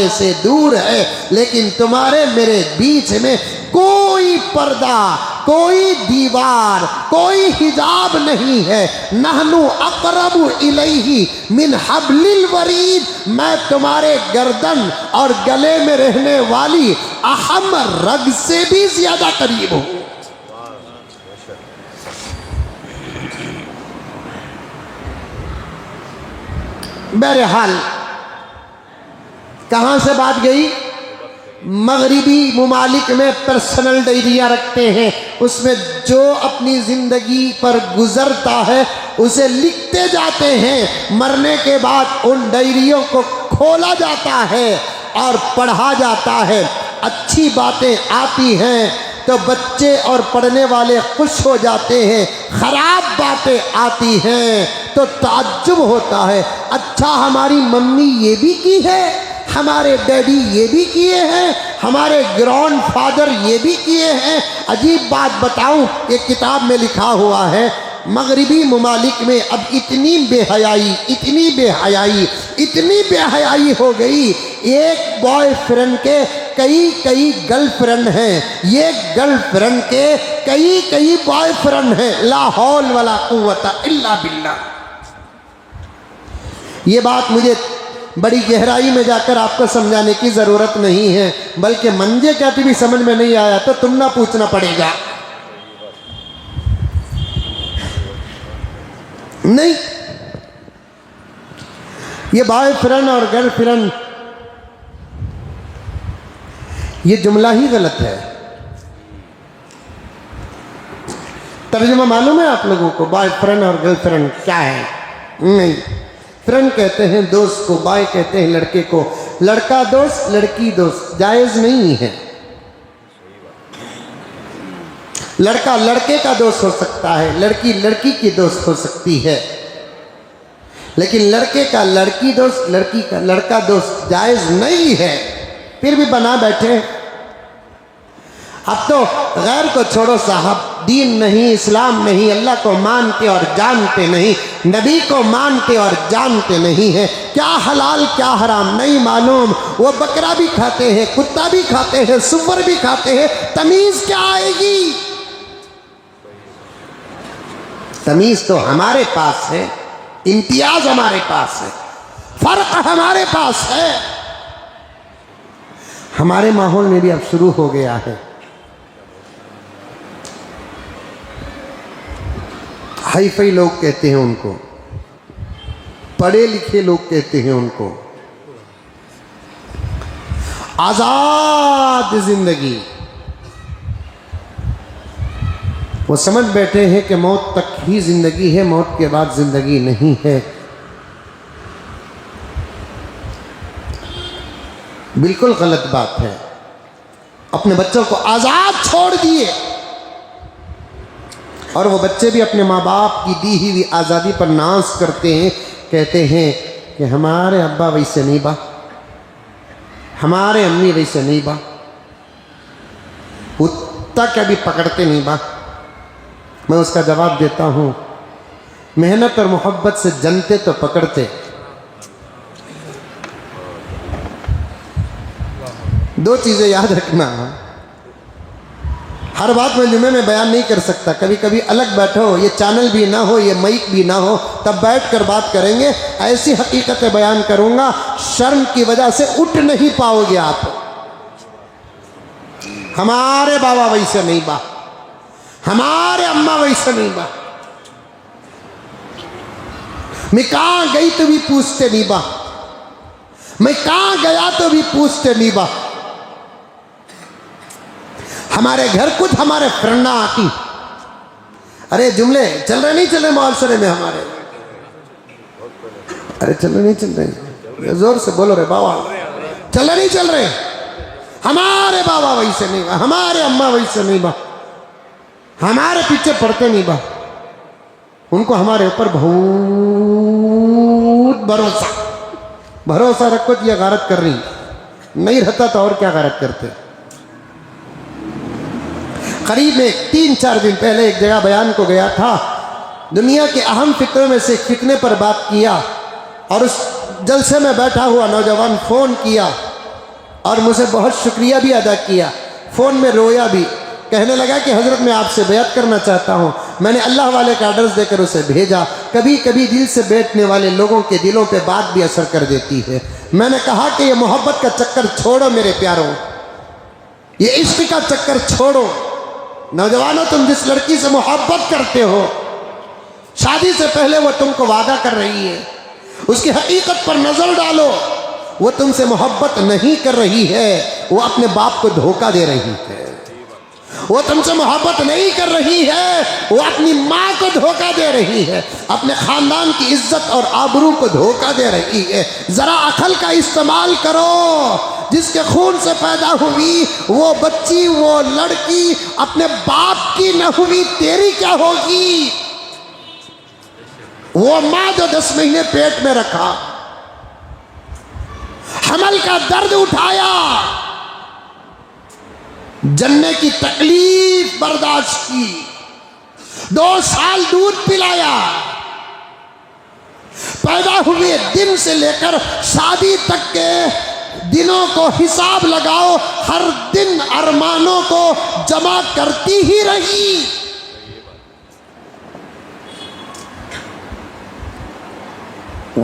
से दूर है, लेकिन तुम्हारे मेरे बीच में कोई पर्दा, कोई दीवार, कोई हिजाब नहीं है। नहनु अक़रबु इलैहि मिन हब्लिल वरीद। मैं तुम्हारे गर्दन और गले में रहने वाली अहम रग से भी ज्यादा करीब हूं। बहरहाल कहां से बात गई? मगरिबी मुमालिक में पर्सनल डायरिया रखते हैं, उसमें जो अपनी ज़िंदगी पर गुजरता है उसे लिखते जाते हैं। मरने के बाद उन डायरियों को खोला जाता है और पढ़ा जाता है। अच्छी बातें आती हैं तो बच्चे और पढ़ने वाले खुश हो जाते हैं, ख़राब बातें आती हैं तो ताज्जुब होता है। अच्छा, हमारी मम्मी ये भी की है, हमारे डैडी ये भी किए हैं, हमारे ग्रैंड फादर ये भी किए हैं। अजीब बात बताऊं, एक किताब में लिखा हुआ है, मगरिबी मुमालिक में अब इतनी बेहयाई हो गई। एक बॉयफ्रेंड के कई गर्लफ्रेंड हैं, ये गर्लफ्रेंड के कई बॉयफ्रेंड हैं। ला हौल वला कुव्वता इल्ला बिल्लाह। ये बात मुझे बड़ी गहराई में जाकर आपको समझाने की ज़रूरत नहीं है, बल्कि मंजे कहती भी समझ में नहीं आया तो तुम ना पूछना पड़ेगा। नहीं, ये बॉयफ्रेंड और गर्लफ्रेंड ये जुमला ही गलत है। तर्जुमा मालूम है आप लोगों को? बॉयफ्रेंड और गर्लफ्रेंड क्या है? नहीं, फ्रेंड कहते हैं दोस्त को, बॉय कहते हैं लड़के को, लड़का दोस्त लड़की दोस्त जायज़ नहीं है। लड़का लड़के का दोस्त हो सकता है, लड़की लड़की की दोस्त हो सकती है, लेकिन लड़के का लड़की दोस्त, लड़की का लड़का दोस्त जायज़ नहीं है। फिर भी बना बैठे। अब तो गैर को छोड़ो साहब, दीन नहीं, इस्लाम नहीं, अल्लाह को मानते और जानते नहीं, नबी को मानते और जानते नहीं है। क्या हलाल क्या हराम नहीं मालूम। वो बकरा भी खाते हैं, कुत्ता भी खाते हैं, सुअर भी खाते हैं, तमीज़ क्या आएगी? तमीज़ तो हमारे पास है, इम्तियाज हमारे पास है, फर्क हमारे पास है। हमारे माहौल में भी अब शुरू हो गया है। हाई फाई लोग कहते हैं उनको, पढ़े लिखे लोग कहते हैं उनको। आजाद जिंदगी, वो समझ बैठे हैं कि मौत तक ही जिंदगी है, मौत के बाद जिंदगी नहीं है। बिल्कुल गलत बात है। अपने बच्चों को आजाद छोड़ दिए और वो बच्चे भी अपने माँ बाप की दी हुई आज़ादी पर नाज करते हैं, कहते हैं कि हमारे अब्बा वैसे नहीं बा, हमारे अम्मी वैसे नहीं बा, कुत्ता कभी पकड़ते नहीं बा। मैं उसका जवाब देता हूँ, मेहनत और मोहब्बत से जनते तो पकड़ते। दो चीज़ें याद रखना, हर बात मैं जुमे में बयान नहीं कर सकता, कभी कभी अलग बैठो, ये चैनल भी ना हो, ये माइक भी ना हो, तब बैठ कर बात करेंगे। ऐसी हकीकतें बयान करूंगा, शर्म की वजह से उठ नहीं पाओगे आप। हमारे बाबा वैसे नहीं बा, हमारे अम्मा वैसे नहीं बा, मैं कहाँ गई तो भी पूछते नहीं बा, मैं कहाँ गया तो भी पूछते नहीं बा। हमारे घर कुछ हमारे फ्रेंडा आती, अरे जुमले चल रहे नहीं चल रहे मुआशरे में हमारे, अरे चल रहे नहीं चल रहे, जोर से बोलो रे बाबा, चल रहे नहीं चल रहे, हमारे बाबा वैसे नहीं बा, हमारे अम्मा वैसे नहीं बा, हमारे पीछे पड़ते नहीं बा। उनको हमारे ऊपर बहुत भरोसा रखो कि यह गारत कर रही, नहीं रहता तो और क्या गारत करते। करीब में 3-4 दिन पहले एक जगह बयान को गया था, दुनिया के अहम फिक्रों में से एक फिक्रे पर बात किया और उस जलसे में बैठा हुआ नौजवान फ़ोन किया और मुझे बहुत शुक्रिया भी अदा किया, फ़ोन में रोया भी, कहने लगा कि हज़रत मैं आपसे बैत करना चाहता हूँ। मैंने अल्लाह वाले का एड्रेस देकर उसे भेजा। कभी कभी दिल से बैठने वाले लोगों के दिलों पे बात भी असर कर देती है। मैंने कहा कि ये मोहब्बत का चक्कर छोड़ो मेरे प्यारों, ये इश्क का चक्कर छोड़ो। नौजवानों, तुम जिस लड़की से मोहब्बत करते हो, शादी से पहले वो तुमको वादा कर रही है, उसकी हकीकत पर नज़र डालो, वो तुमसे मोहब्बत नहीं कर रही है, वो अपने बाप को धोखा दे रही है। वो तुमसे मोहब्बत नहीं कर रही है, वो अपनी माँ को धोखा दे रही है, अपने ख़ानदान की इज्जत और आबरू को धोखा दे रही है। ज़रा अकल का इस्तेमाल करो। जिसके खून से पैदा हुई वो बच्ची, वो लड़की अपने बाप की न हुई, तेरी क्या होगी? वो माँ जो 10 महीने पेट में रखा, हमल का दर्द उठाया, जन्ने की तकलीफ बर्दाश्त की, 2 साल दूध पिलाया, पैदा हुए दिन से लेकर शादी तक के दिनों को हिसाब लगाओ, हर दिन अरमानों को जमा करती ही रही।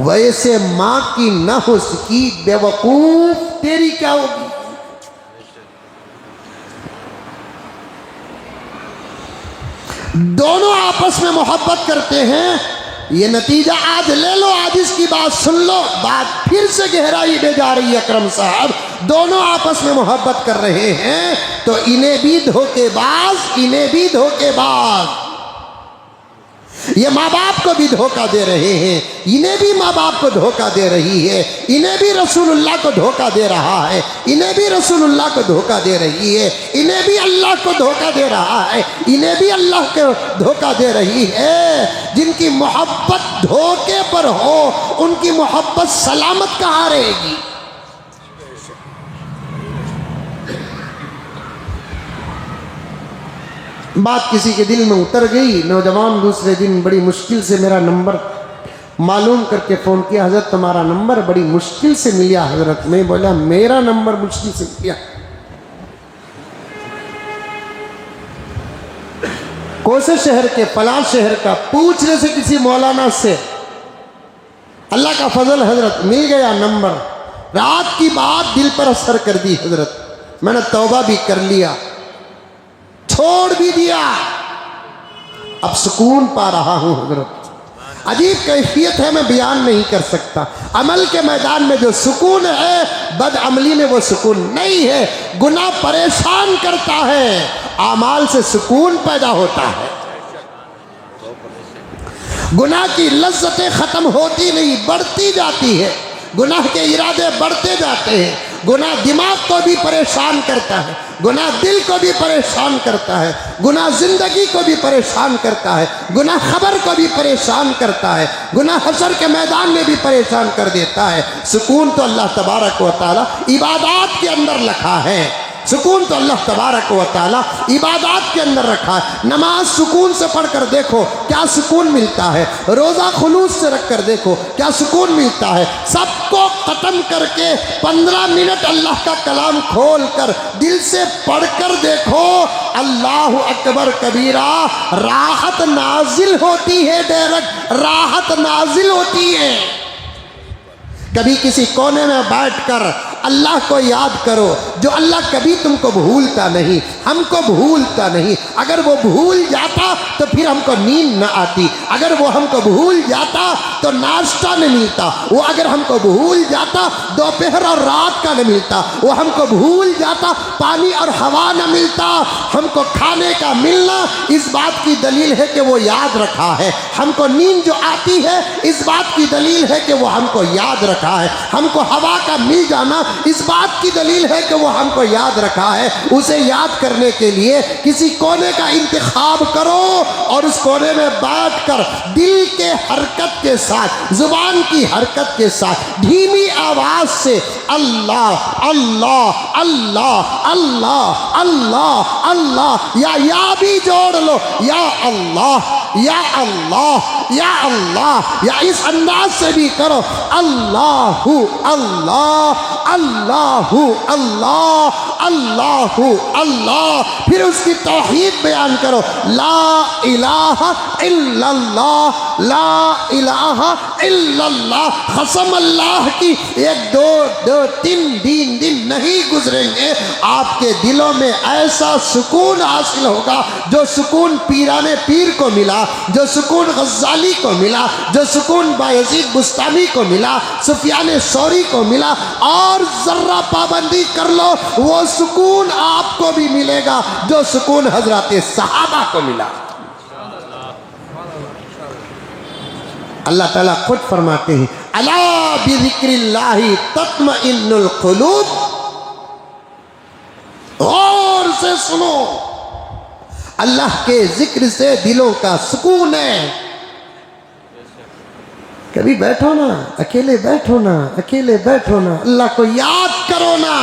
वैसे मां की न हो सकी बेवकूफ तेरी क्या होगी? दोनों आपस में मोहब्बत करते हैं, ये नतीजा आज ले लो, आज इसकी बात सुन लो, बात फिर से गहराई में जा रही है। अकरम साहब, दोनों आपस में मोहब्बत कर रहे हैं तो इन्हें भी धोखेबाज, इन्हें भी धोखेबाज, ये माँ बाप को भी धोखा दे रहे हैं, इन्हें भी माँ बाप को धोखा दे रही है, इन्हें भी रसूलुल्लाह को धोखा दे रहा है, इन्हें भी रसूलुल्लाह को धोखा दे रही है, इन्हें भी अल्लाह को धोखा दे रहा है, इन्हें भी अल्लाह को धोखा दे रही है। जिनकी मोहब्बत धोखे पर हो, उनकी मोहब्बत सलामत कहाँ रहेगी? बात किसी के दिल में उतर गई। नौजवान दूसरे दिन बड़ी मुश्किल से मेरा नंबर मालूम करके फ़ोन किया, हज़रत तुम्हारा नंबर बड़ी मुश्किल से मिला हज़रत। मैं बोला मेरा नंबर मुश्किल से मिला? कौसे शहर के, फलां शहर का, पूछने से किसी मौलाना से अल्लाह का फजल हज़रत मिल गया नंबर। रात की बात दिल पर असर कर दी हज़रत। मैंने तौबा भी कर लिया, छोड़ भी दिया, अब सुकून पा रहा हूं हजरत। अजीब कैफियत है, मैं बयान नहीं कर सकता। अमल के मैदान में जो सुकून है, बदअमली में वो सुकून नहीं है। गुनाह परेशान करता है, आमाल से सुकून पैदा होता है। गुनाह की लज्जतें ख़त्म होती नहीं, बढ़ती जाती है। गुनाह के इरादे बढ़ते जाते हैं। गुनाह दिमाग को भी परेशान करता है, गुनाह दिल को भी परेशान करता है, गुनाह ज़िंदगी को भी परेशान करता है, गुनाह खबर को भी परेशान करता है, गुनाह हशर के मैदान में भी परेशान कर देता है। सुकून तो अल्लाह तबारक व तआला इबादात के अंदर रखा है। सुकून तो अल्लाह तबारक व तआला इबादात के अंदर रखा है। नमाज सुकून से पढ़कर देखो क्या सुकून मिलता है। रोज़ा खुलूस से रख कर देखो क्या सुकून मिलता है। सबको ख़त्म करके 15 मिनट अल्लाह का कलाम खोल कर दिल से पढ़कर देखो, अल्लाह अकबर कबीरा, राहत नाजिल होती है। डायरेक्ट राहत नाजिल होती है। कभी किसी कोने में बैठकर अल्लाह को याद करो, जो अल्लाह कभी तुमको भूलता नहीं, हमको भूलता नहीं। अगर वो भूल जाता तो फिर हमको नींद न आती। अगर वो हमको भूल जाता तो नाश्ता नहीं मिलता। वो अगर हमको भूल जाता दोपहर और रात का नहीं मिलता। वो हमको भूल जाता पानी और हवा न मिलता। हमको खाने का मिलना इस बात की दलील है कि वो याद रखा है। हमको नींद जो आती है इस बात की दलील है कि वो हमको याद रखा है। हमको हवा का मिल जाना इस बात की दलील है कि वो हमको याद रखा है। उसे याद करने के लिए किसी कोने का इंतखाब करो और उस कोने में बैठकर दिल के हरकत के साथ, जुबान की हरकत के साथ धीमी आवाज से अल्लाह अल्लाह अल्लाह अल्लाह अल्लाह अल्लाह या भी जोड़ लो, या अल्लाह या अल्लाह या अल्लाह, या इस अंदाज से भी करो, अल्लाहु अल्लाह अल्लाहु अल्लाह अल्लाहु अल्लाह। फिर उसकी तौहीद बयान करो, ला इलाहा इल्लल्लाह ला इलाहा इल्लल्लाह। कसम अल्लाह की 1 2 3 दिन नहीं गुजरेंगे, आपके दिलों में ऐसा सुकून हासिल होगा जो सुकून पीराने पीर को मिला, जो सुकून गज़ाली को मिला, जो सुकून बायज़ीद बुस्तामी को मिला, सुफियान सौरी को मिला। और जर्रा पाबंदी कर लो, वो सुकून आपको भी मिलेगा जो सुकून हजरत सहाबा को मिला। अल्लाह ताला खुद फरमाते हैं, अला बिज़िक्रिल्लाहि तत्मइन्नुल क़ुलूब। गौर से सुनो, अल्लाह के जिक्र से दिलों का सुकून है। कभी बैठो ना, अकेले बैठो ना, अकेले बैठो ना, अल्लाह को याद करो ना।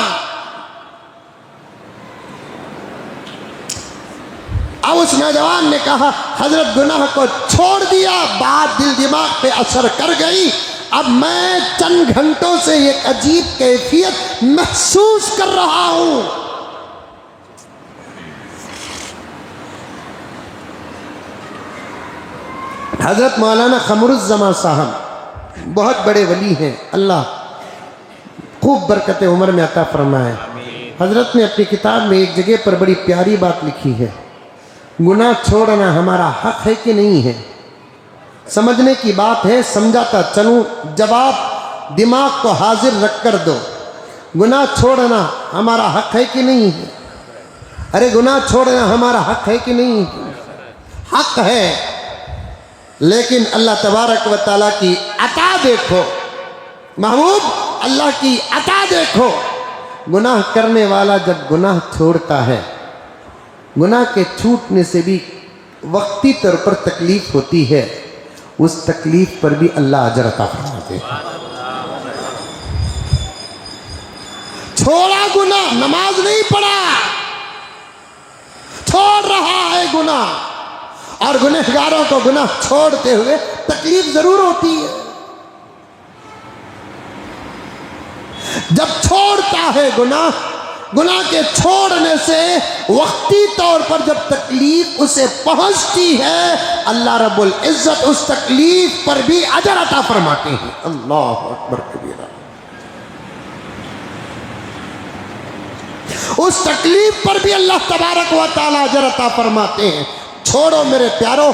अब उस नौजवान ने कहा, हजरत गुनाह को छोड़ दिया, बात दिल दिमाग पे असर कर गई। अब मैं चंद घंटों से एक अजीब कैफियत महसूस कर रहा हूं। हजरत मौलाना क़मरुज़्ज़मान साहब बहुत बड़े वली हैं, अल्लाह खूब बरकत उम्र में अता फरमाए। हजरत ने अपनी किताब में एक जगह पर बड़ी प्यारी बात लिखी है, गुनाह छोड़ना हमारा हक है कि नहीं है। समझने की बात है, समझाता चलूँ, जवाब दिमाग को हाजिर रख कर दो। गुनाह छोड़ना हमारा हक है कि नहीं है? अरे गुनाह छोड़ना हमारा हक है कि नहीं? हक है, लेकिन अल्लाह तबारक व तआला की अता देखो महबूब, अल्लाह की अता देखो। गुनाह करने वाला जब गुनाह छोड़ता है, गुनाह के छूटने से भी वक्ती तौर पर तकलीफ होती है, उस तकलीफ पर भी अल्लाह अजर अता फरमाते हैं। छोड़ा गुनाह, नमाज नहीं पढ़ा, छोड़ रहा है गुनाह। और गुनहगारों को गुनाह छोड़ते हुए तकलीफ जरूर होती है। जब छोड़ता है गुनाह, गुनाह के छोड़ने से वक्ती तौर पर जब तकलीफ उसे पहुंचती है, अल्लाह रब्बुल इज्जत उस तकलीफ पर भी अजर अता फरमाते हैं। अल्लाह अकबर कबीरा। उस तकलीफ पर भी अल्लाह तबारक व तआला अजर अता फरमाते हैं। छोड़ो मेरे प्यारो,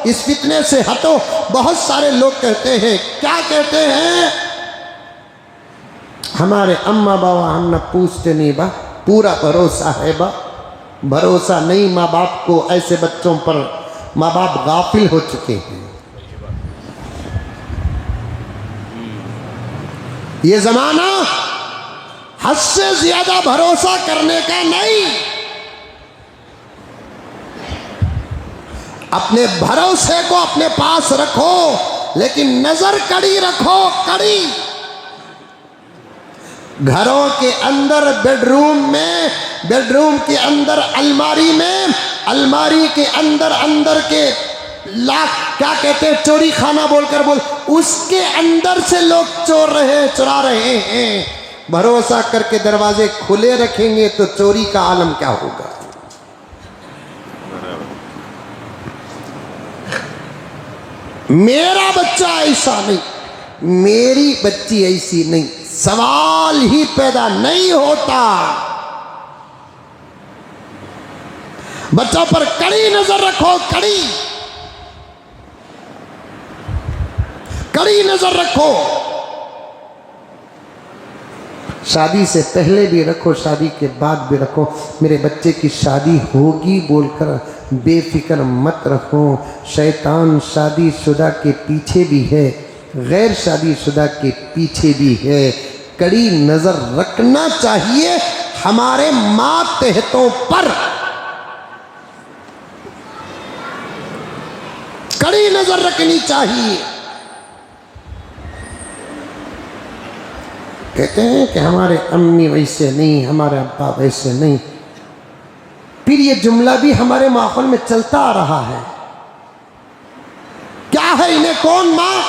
इस फितने से हटो। बहुत सारे लोग कहते हैं, क्या कहते हैं, हमारे अम्मा बाबा हम न पूछते नहीं बा, पूरा भरोसा है बा। भरोसा नहीं माँ बाप को, ऐसे बच्चों पर माँ बाप गाफिल हो चुके हैं। ये जमाना हद से ज्यादा भरोसा करने का नहीं। अपने भरोसे को अपने पास रखो, लेकिन नजर कड़ी रखो, कड़ी। घरों के अंदर बेडरूम में, बेडरूम के अंदर अलमारी में, अलमारी के अंदर अंदर के लाख क्या कहते हैं, चोरी खाना बोलकर बोल, उसके अंदर से लोग चुरा रहे हैं। भरोसा करके दरवाजे खुले रखेंगे तो चोरी का आलम क्या होगा। मेरा बच्चा ऐसा नहीं, मेरी बच्ची ऐसी नहीं, सवाल ही पैदा नहीं होता। बच्चों पर कड़ी नजर रखो, कड़ी कड़ी नजर रखो। शादी से पहले भी रखो, शादी के बाद भी रखो। मेरे बच्चे की शादी होगी बोलकर बेफिक्र मत रखो। शैतान शादीशुदा के पीछे भी है, गैर शादीशुदा के पीछे भी है। कड़ी नजर रखना चाहिए हमारे मातहतों पर, कड़ी नजर रखनी चाहिए। कहते हैं कि हमारे अम्मी वैसे नहीं, हमारे अब्बा वैसे नहीं। फिर ये जुमला भी हमारे माहौल में चलता आ रहा है। क्या है इन्हें कौन मां?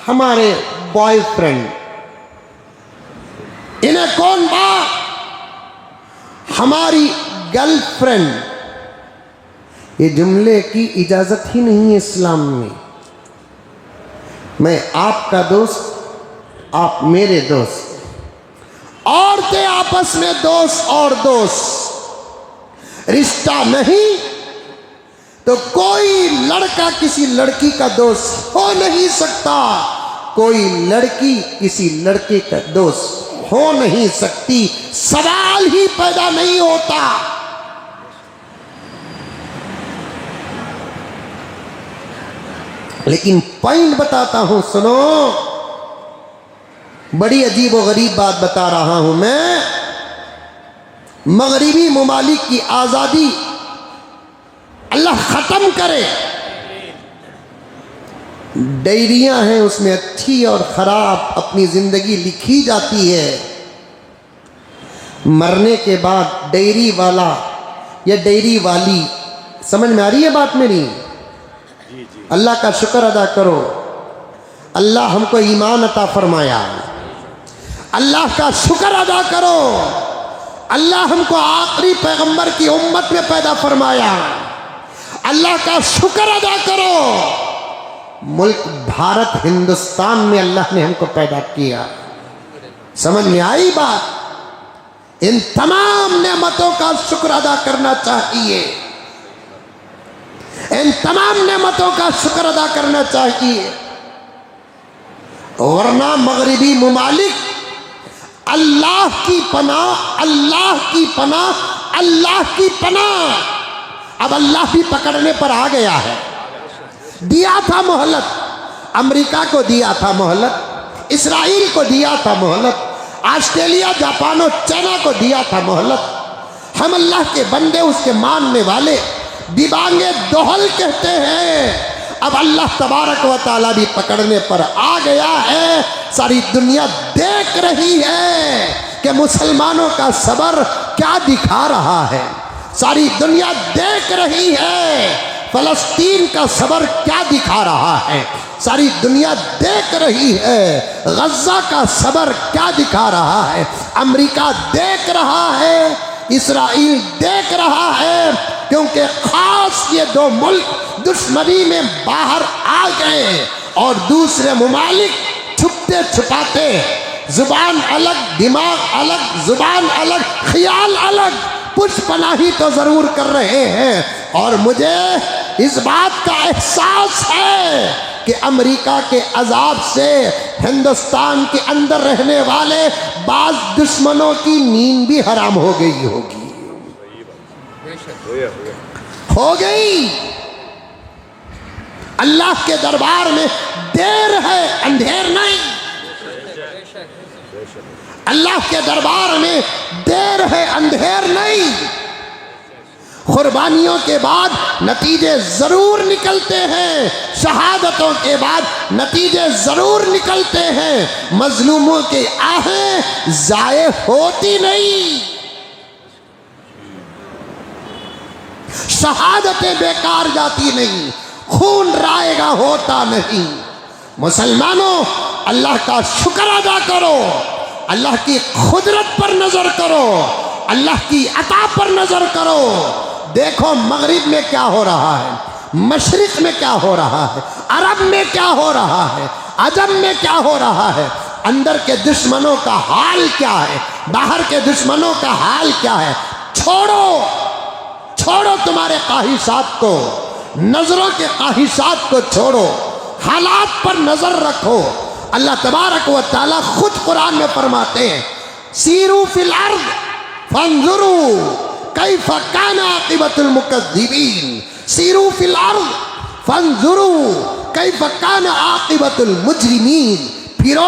हमारे बॉयफ्रेंड। इन्हें कौन मां? हमारी गर्लफ्रेंड। ये जुमले की इजाजत ही नहीं है इस्लाम में। मैं आपका दोस्त, आप मेरे दोस्त, औरतें आपस में दोस्त और दोस्त। रिश्ता नहीं तो कोई लड़का किसी लड़की का दोस्त हो नहीं सकता, कोई लड़की किसी लड़के का दोस्त हो नहीं सकती। सवाल ही पैदा नहीं होता। लेकिन पॉइंट बताता हूं, सुनो। बड़ी अजीब व गरीब बात बता रहा हूं मैं। मगरिबी मुमालिक की आज़ादी अल्लाह ख़त्म करे। डायरियां हैं, उसमें अच्छी और ख़राब अपनी ज़िंदगी लिखी जाती है। मरने के बाद डायरी वाला या डायरी वाली, समझ में आ रही है बात मेरी? अल्लाह का शुक्र अदा करो, अल्लाह हमको ईमान अता फरमाया। अल्लाह का शुक्र अदा करो, अल्लाह हमको आखिरी पैगंबर की उम्मत में पैदा फरमाया। अल्लाह का शुक्र अदा करो, मुल्क भारत हिंदुस्तान में अल्लाह ने हमको पैदा किया। समझ में आई बात? इन तमाम नेमतों का शुक्र अदा करना चाहिए। इन तमाम नेमतों का शुक्र अदा करना चाहिए, वरना मगरिबी मुमालिक अल्लाह की पनाह, अल्लाह की पनाह, अल्लाह की पनाह। अब अल्लाह भी पकड़ने पर आ गया है। दिया था मोहलत, अमेरिका को दिया था मोहलत, इसराइल को दिया था मोहलत, ऑस्ट्रेलिया, जापान और चाइना को दिया था मोहलत। हम अल्लाह के बंदे, उसके मानने वाले दिबांगे दोहल कहते हैं। अब अल्लाह तबारक व तआला भी पकड़ने पर आ गया है। सारी दुनिया देख रही है कि मुसलमानों का सबर क्या दिखा रहा है। सारी दुनिया देख रही है फलस्तीन का सबर क्या दिखा रहा है। सारी दुनिया देख रही है गज़ा का सबर क्या दिखा रहा है। अमेरिका देख रहा है, इसराइल देख रहा है, क्योंकि खास ये दो मुल्क दुश्मनी में बाहर आ गए और दूसरे मुमालिक छुपते छुपाते, जुबान अलग, दिमाग अलग, जुबान अलग, ख्याल अलग, पुष्पनाही तो जरूर कर रहे हैं। और मुझे इस बात का एहसास है कि अमेरिका के अजाब से हिंदुस्तान के अंदर रहने वाले बाज दुश्मनों की नींद भी हराम हो गई होगी, हो गई। अल्लाह के दरबार में देर है, अंधेर नहीं। अल्लाह के दरबार में देर है, अंधेर नहीं। कुर्बानियों के बाद नतीजे जरूर निकलते हैं, शहादतों के बाद नतीजे जरूर निकलते हैं। मजलूमों की आहें जाए होती नहीं, शहादतें बेकार जाती नहीं, खून रायगा होता नहीं। मुसलमानों, अल्लाह का शुक्र अदा करो, अल्लाह की खुदरत पर नजर करो, अल्लाह की अता पर नजर करो। देखो मगरिब में क्या हो रहा है, मशरिक में क्या हो रहा है, अरब में क्या हो रहा है, अजम में क्या हो रहा है। अंदर के दुश्मनों का हाल क्या है, बाहर के दुश्मनों का हाल क्या है। छोड़ो छोड़ो तुम्हारे ख्वाहिशात को, नजरों के ख्वाहिशात को छोड़ो, हालात पर नजर रखो। अल्लाह तबारक व तआला खुद कुरान में फरमाते हैं, सीरू फिल अर्द फंजुरू कैफ कान आक़िबतुल मुकज़्ज़िबीन। सीरू फिल अर्द फंजुरू कैफ कान आक़िबतुल मुजरिमीन। फिरो,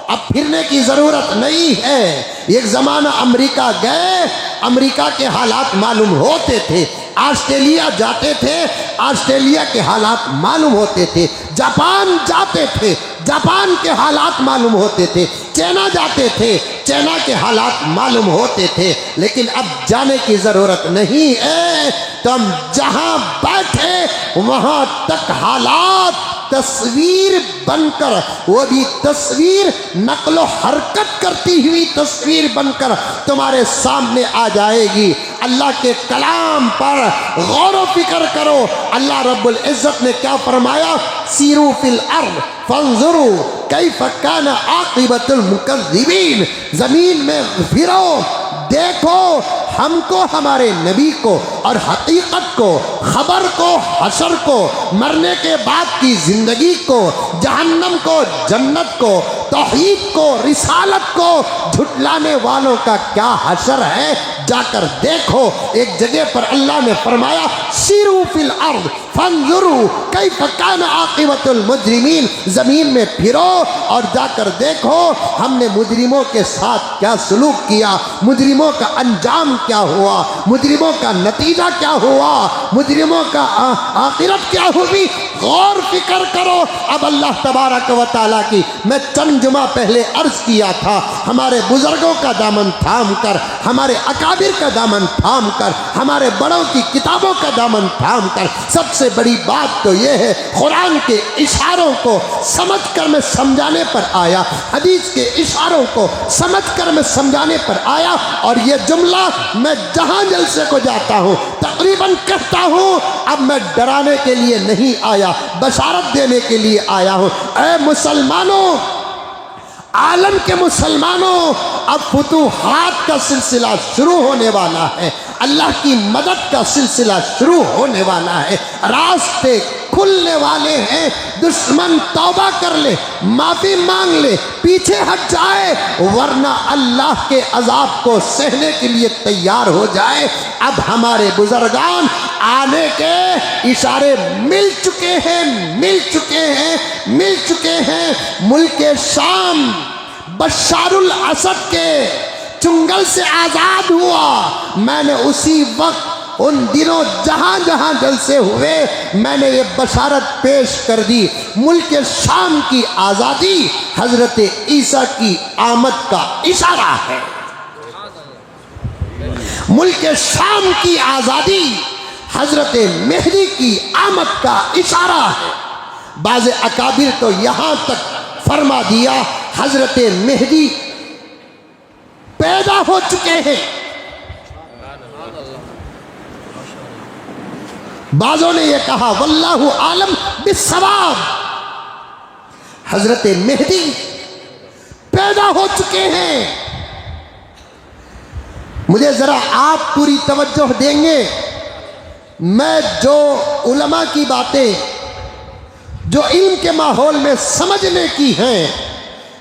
अब फिरने की जरूरत नहीं है। एक जमाना अमेरिका गए, अमेरिका के हालात मालूम होते थे। ऑस्ट्रेलिया जाते थे, ऑस्ट्रेलिया के हालात मालूम होते थे। जापान जाते थे, जापान के हालात मालूम होते थे। चाइना जाते थे, चाइना के हालात मालूम होते थे। लेकिन अब जाने की ज़रूरत नहीं है। तो हम जहाँ बैठे वहाँ तक हालात तस्वीर बनकर, वो भी तस्वीर नकलो हरकत करती हुई तस्वीर बनकर तुम्हारे सामने आ जाएगी। अल्लाह के कलाम पर गौर व फिक्र करो। अल्लाह रब्बुल इज़्ज़त ने क्या फरमाया, सीरू फिल अर्द फंजुरू कैफ कान आक़िबतुल मुकज़्ज़िबीन। ज़मीन में फिरो, देखो हमको, हमारे नबी को और हकीकत को, खबर को, हशर को, मरने के बाद की जिंदगी को, जहन्नम को, जन्नत को, तौहीद को, रिसालत को झुटलाने वालों का क्या हशर है, जाकर देखो। एक जगह पर अल्लाह ने फरमाया, सीरू फिल अर्द फंजुरू कैफ कान आक़िबतुल मुजरिमीन। जमीन में फिरो और जाकर देखो हमने मुजरिमों के साथ क्या सलूक किया, मुजरिमों का अंजाम क्या हुआ, मुजरिमों का नतीजा क्या हुआ, मुजरिमों का आखिरत क्या हुई। गौर फिक्र करो। अब अल्लाह तबारक व तआला की मैं चंद जुमा पहले अर्ज किया था, हमारे बुजुर्गों का दामन थाम कर, हमारे अकाबिर का दामन थाम कर, हमारे बड़ों की किताबों का दामन थाम कर। सबसे बड़ी बात तो यह है, कुरान के इशारों को समझ कर मैं समझाने पर आया, हदीस के इशारों को समझ कर मैं समझाने पर आया। और ये जुमला मैं जहां जलसे को जाता हूं तकरीबन कहता हूं, अब मैं डराने के लिए नहीं आया, बशारत देने के लिए आया हूं। ऐ मुसलमानों, आलम के मुसलमानों, अब फुतूहात का सिलसिला शुरू होने वाला है, अल्लाह की मदद का सिलसिला शुरू होने वाला है, रास्ते खुलने वाले हैं। दुश्मन तौबा कर ले, माफी मांग ले, पीछे हट जाए, वरना अल्लाह के अजाब को सहने के लिए तैयार हो जाए। अब हमारे बुजुर्गान आने के इशारे मिल चुके हैं, मिल चुके हैं, मिल चुके हैं। मुल्क शाम बशारुल असद के चुंगल से आज़ाद हुआ। मैंने उसी वक्त उन दिनों जहाँ जहाँ जलसे हुए मैंने ये बशारत पेश कर दी। मुल्क शाम की आज़ादी हज़रत ईसा की आमद का इशारा है। मुल्क शाम की आज़ादी हज़रत मेहदी की आमद का इशारा है। बाज़ अकाबिर तो यहाँ तक फरमा दिया, हज़रत मेहदी पैदा हो चुके हैं। बाज़ों ने यह कहा, वल्लाहु आलम बिस्सवाब, हजरत मेहदी पैदा हो चुके हैं। मुझे जरा आप पूरी तवज्जो देंगे, मैं जो उलमा की बातें जो इल्म के माहौल में समझने की हैं,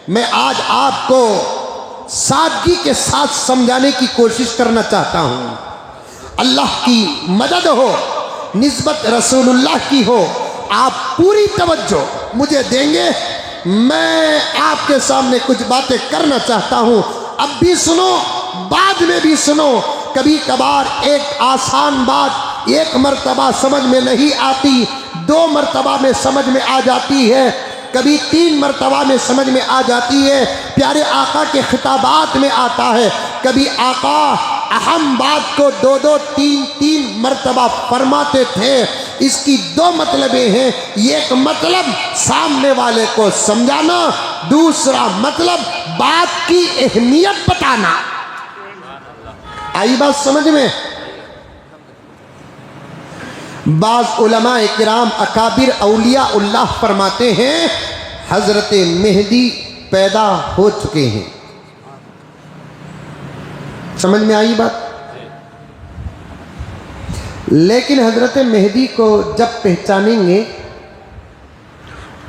मैं आज आपको सादगी के साथ समझाने की कोशिश करना चाहता हूँ। अल्लाह की मदद हो, निस्बत रसूलुल्लाह की हो, आप पूरी तवज्जो मुझे देंगे। मैं आपके सामने कुछ बातें करना चाहता हूँ। अब भी सुनो, बाद में भी सुनो। कभी कभार एक आसान बात एक मर्तबा समझ में नहीं आती, 2 मर्तबा में समझ में आ जाती है, कभी 3 मर्तबा में समझ में आ जाती है। प्यारे आका के खिताबात में आता है, कभी आका अहम बात को 2-2, 3-3 मर्तबा फरमाते थे। इसकी 2 मतलबें हैं। एक मतलब सामने वाले को समझाना, दूसरा मतलब बात की अहमियत बताना। आई बात समझ में? बाज़ उलमा किराम अकाबिर औलिया उल्लाह फरमाते हैं, हजरत मेहदी पैदा हो चुके हैं। समझ में आई बात? लेकिन हजरत मेहदी को जब पहचानेंगे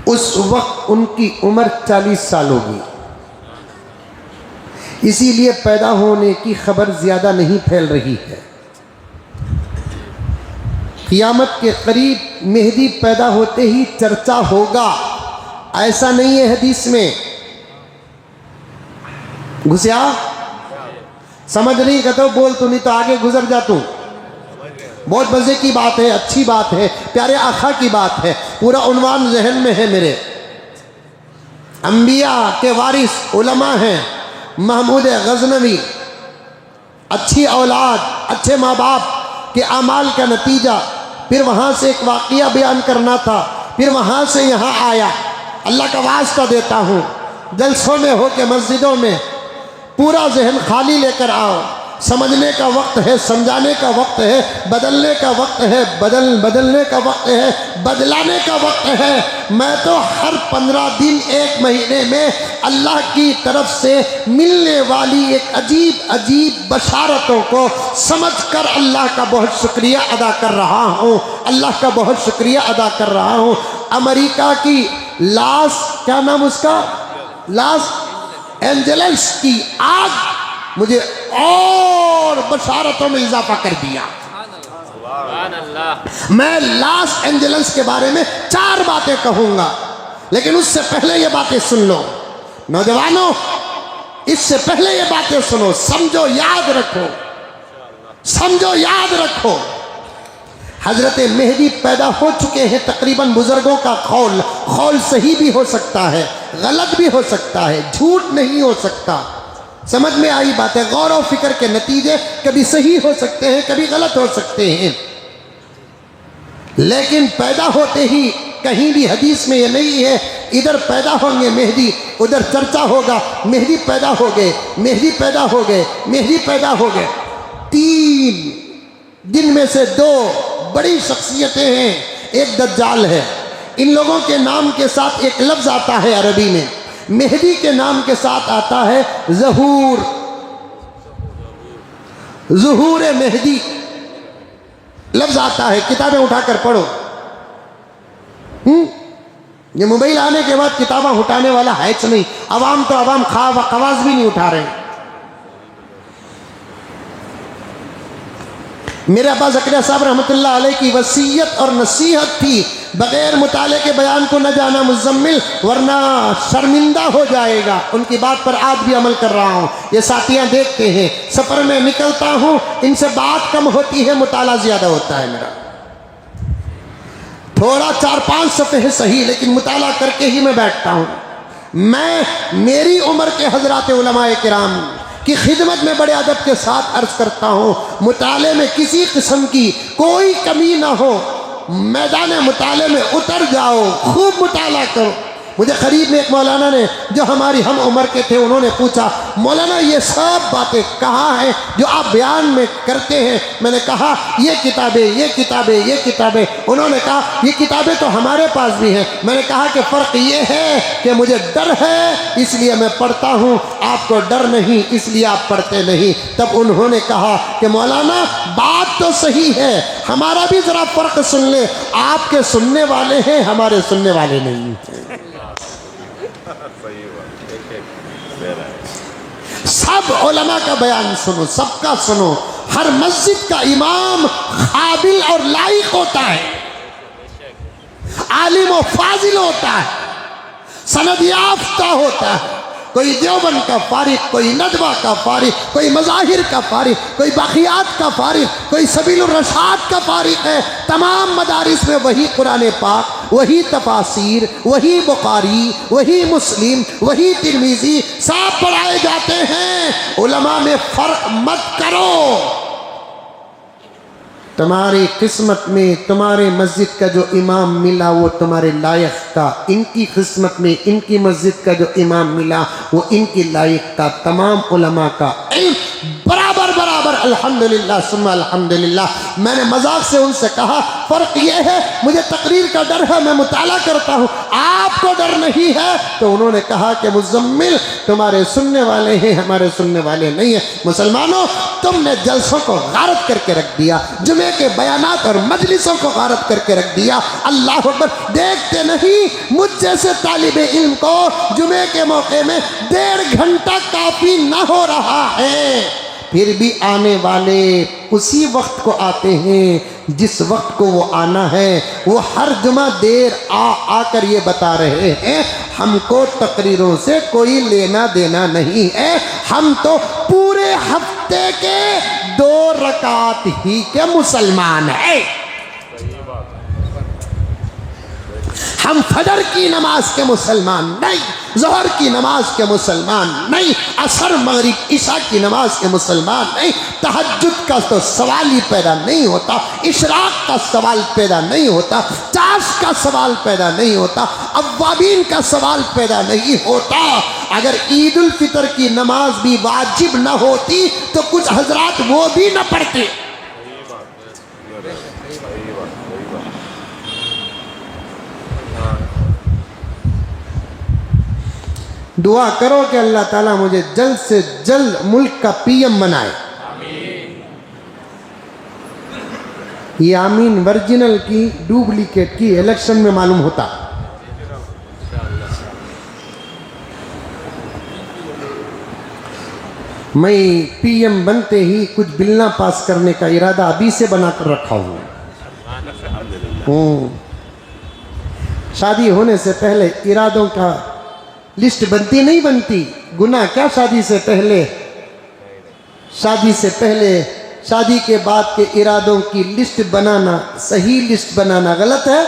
उस वक्त उनकी उम्र 40 साल होगी। इसीलिए पैदा होने की खबर ज्यादा नहीं फैल रही है। क़ियामत के करीब मेहदी पैदा होते ही चर्चा होगा, ऐसा नहीं है हदीस में। घुसिया समझ नहीं कहते बोल तू, नहीं तो आगे गुजर जा तू। बहुत मजे की बात है, अच्छी बात है, प्यारे आका की बात है। पूरा उन्वान जहन में है मेरे। अंबिया के वारिस उलमा हैं, महमूद गजनवी, अच्छी औलाद, अच्छे माँ बाप के अमाल का नतीजा। फिर वहाँ से एक वाक़िया बयान करना था, फिर वहाँ से यहाँ आया। अल्लाह का वास्ता देता हूँ, जलसों में हो के मस्जिदों में पूरा जहन खाली लेकर आओ। समझने का वक्त है, समझाने का वक्त है, बदलने का वक्त है, बदलने का वक्त है, बदलाने का वक्त है। मैं तो हर 15 दिन 1 महीने में अल्लाह की तरफ से मिलने वाली एक अजीब अजीब बशारतों को समझकर अल्लाह का बहुत शुक्रिया अदा कर रहा हूँ। अल्लाह का बहुत शुक्रिया अदा कर रहा हूँ। अमेरिका की क्या नाम उसका, लॉस एंजल्स की आग मुझे और बशारतों में इजाफा कर दिया। मैं लॉस एंजल्स के बारे में 4 बातें कहूंगा, लेकिन उससे पहले ये बातें सुन लो नौजवानों, इससे पहले ये बातें सुनो, समझो, याद रखो, समझो, याद रखो। हजरत मेहदी पैदा हो चुके हैं। तकरीबन बुजुर्गों का कौल सही भी हो सकता है, गलत भी हो सकता है, झूठ नहीं हो सकता। समझ में आई बात है? गौर और फिक्र के नतीजे कभी सही हो सकते हैं, कभी गलत हो सकते हैं। लेकिन पैदा होते ही कहीं भी हदीस में ये नहीं है इधर पैदा होंगे मेहदी, उधर चर्चा होगा मेहदी पैदा हो गए, मेहदी पैदा हो गए, मेहदी पैदा हो गए। 3 दिन में से 2 बड़ी शख्सियतें हैं। एक दज्जाल है। इन लोगों के नाम के साथ एक लफ्ज आता है अरबी में, मेहदी के नाम के साथ आता है ज़हूर, ज़ुहूर मेहदी लफ्ज आता है। किताबें उठाकर पढ़ो। ये मोबाइल आने के बाद किताबें उठाने वाला है नहीं। अवाम तो अवाम खवास भी नहीं उठा रहे। मेरे अब्बा ज़करिया साहब रहमतुल्लाह अलैह की वसीयत और नसीहत थी, बगैर मुताले के बयान को न जाना मुज़म्मिल, वरना शर्मिंदा हो जाएगा। उनकी बात पर आज भी अमल कर रहा हूँ। ये साथियाँ देखते हैं, सफ़र में निकलता हूँ, इनसे बात कम होती है, मुताला ज़्यादा होता है मेरा। थोड़ा 4-5 सफ़े है सही, लेकिन मुताला करके ही मैं बैठता हूँ। मैं मेरी उम्र के हज़रात उलमाए किराम की खिदमत में बड़े अदब के साथ अर्ज करता हूँ, मुताले में किसी किस्म की कोई कमी ना हो। मैदान मुताले में उतर जाओ, खूब मुताला करो। मुझे करीब में एक मौलाना ने, जो हमारी हम उम्र के थे, उन्होंने पूछा, मौलाना ये सब बातें कहाँ हैं जो आप बयान में करते हैं? मैंने कहा ये किताबें, ये किताबें, ये किताबें। उन्होंने कहा ये किताबें तो हमारे पास भी हैं। मैंने कहा कि फ़र्क ये है कि मुझे डर है इसलिए मैं पढ़ता हूँ, आपको डर नहीं इसलिए आप पढ़ते नहीं। तब उन्होंने कहा कि मौलाना बात तो सही है, हमारा भी ज़रा फ़र्क सुन ले, आपके सुनने वाले हैं, हमारे सुनने वाले नहीं हैं। सब उलमा का बयान सुनो, सबका सुनो। हर मस्जिद का इमाम काबिल और लायक होता है, आलिम और फाजिल होता है, सनद याफ्ता होता है। कोई देवबंद का फारिग, कोई नदवा का फारिग, कोई मज़ाहिर का फारिग, कोई बाक़ियात का फारिग, कोई सबीलुर रशाद का फारिग है। तमाम मदारिस में वही कुरान पाक, वही तफासीर, वही बुखारी, वही मुस्लिम, वही तिरमिज़ी सब पढ़ाए जाते हैं। उलमा में फ़र्क मत करो। तुम्हारी किस्मत में तुम्हारे मस्जिद का जो इमाम मिला वो तुम्हारे लायक था, इनकी किस्मत में इनकी मस्जिद का जो इमाम मिला वो इनकी लायक था। तमाम उलमा का बराबर बराबर, अल्हम्दुलिल्लाह सुम्मा अल्हम्दुलिल्लाह। मैंने मजाक से उनसे कहा फ़र्क ये है, मुझे तकरीर का डर है, मैं मुताला करता हूँ, आपको डर नहीं है। तो उन्होंने कहा कि मुज़म्मिल तुम्हारे सुनने वाले हैं, हमारे सुनने वाले नहीं हैं। मुसलमानों, तुमने जलसों को गारत करके रख दिया, जुमे के बयानात और मजलिसों को गारत करके रख दिया। अल्लाह अकबर, देखते नहीं मुझ जैसे तालिबे इल्म को जुमे के मौके में 1.5 घंटा काफ़ी न हो रहा है, फिर भी आने वाले उसी वक्त को आते हैं जिस वक्त को वो आना है। वो हर जुमा देर आकर ये बता रहे हैं हमको तकरीरों से कोई लेना देना नहीं है, हम तो पूरे हफ्ते के 2 रकात ही के मुसलमान हैं। हम फजर की नमाज के मुसलमान नहीं, ज़ोहर की नमाज के मुसलमान नहीं, असर मगरिब ईशा की नमाज के मुसलमान नहीं, तहज्जुद का तो सवाल ही पैदा नहीं होता, इशराक का सवाल पैदा नहीं होता, चाश का सवाल पैदा नहीं होता, अव्वाबीन का सवाल पैदा नहीं होता। अगर ईद उल फितर की नमाज भी वाजिब न होती तो कुछ हजरात वो भी न पढ़ते। दुआ करो कि अल्लाह ताला मुझे जल्द से जल्द मुल्क का पीएम बनाए। ये आमीन वर्जिनल की, डुप्लीकेट की इलेक्शन में मालूम होता। मैं पीएम बनते ही कुछ बिल पास करने का इरादा अभी से बनाकर रखा हूँ। शादी होने से पहले इरादों का लिस्ट बनती नहीं बनती? गुनाह क्या शादी से पहले? शादी से पहले, शादी के बाद के इरादों की लिस्ट बनाना, सही लिस्ट बनाना गलत है?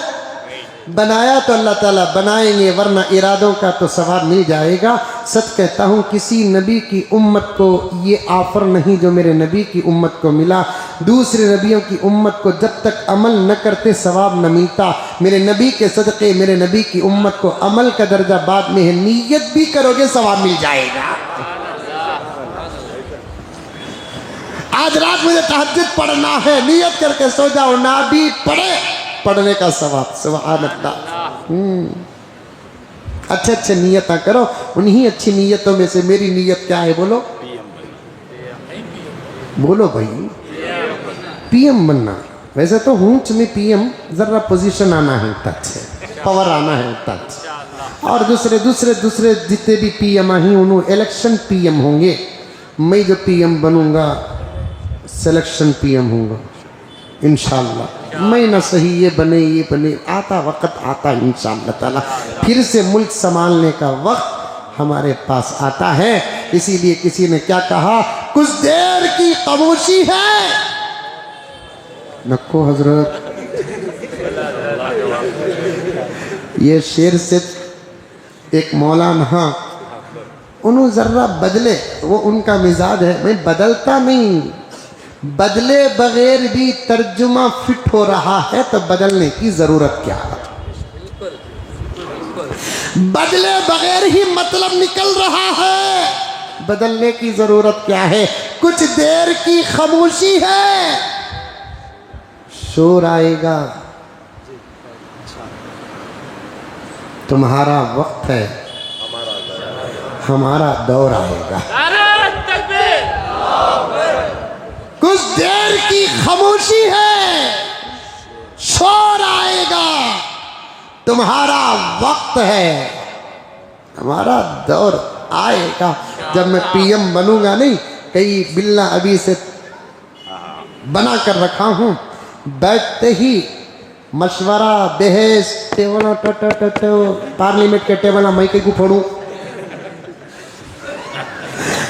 बनाया तो अल्लाह ताला बनाएंगे, वरना इरादों का तो सवाब मिल जाएगा। सच कहता हूँ किसी नबी की उम्मत को ये ऑफ़र नहीं जो मेरे नबी की उम्मत को मिला। दूसरे नबियों की उम्मत को जब तक अमल न करते सवाब न मिलता, मेरे नबी के सदक़े मेरे नबी की उम्मत को अमल का दर्जा बाद में है, नीयत भी करोगे सवाब मिल जाएगा। आज रात मुझे तहज्जुद पढ़ना है, नियत करके सो जाओ, ना भी पढ़े पढ़ने का सवाब। सुभान अल्लाह। अच्छे अच्छे नियता करो। उन्हीं अच्छी नियतों में से मेरी नियत क्या है बोलो? बोलो भाई, पीएम बनना। वैसे तो हूंच में पीएम जरा पोजीशन आना है, टच है, पावर आना है, टच। और दूसरे दूसरे दूसरे जितने भी पीएम आई उन्होंने इलेक्शन पीएम होंगे। मैं जो पीएम बनूंगा सिलेक्शन पीएम होऊंगा इंशाअल्लाह। मैं ना सही ये बने आता वक्त आता इंशाअल्लाह ताला। फिर से मुल्क संभालने का वक्त हमारे पास आता है। इसीलिए किसी ने क्या कहा, कुछ देर की खामोशी है। नक्को हजरत, ये शेर से एक मौलाना, उन्होंने जर्रा बदले, वो उनका मिजाज है। मैं बदलता नहीं, बदले बगैर भी तर्जुमा फिट हो रहा है तो बदलने की ज़रूरत क्या है। बदले बगैर ही मतलब निकल रहा है। बदलने की जरूरत क्या है? कुछ देर की खामोशी है, शोर आएगा। तुम्हारा वक्त है, हमारा दौर आएगा। कुछ देर की खामोशी है, शोर आएगा। तुम्हारा वक्त है, हमारा दौर आएगा। जब मैं पीएम बनूंगा, नहीं कई बिल्ला अभी से बना कर रखा हूं, बैठते ही मशवरा बहस टेबल पार्लियामेंट के टेबल मैं कहीं को फोड़ू,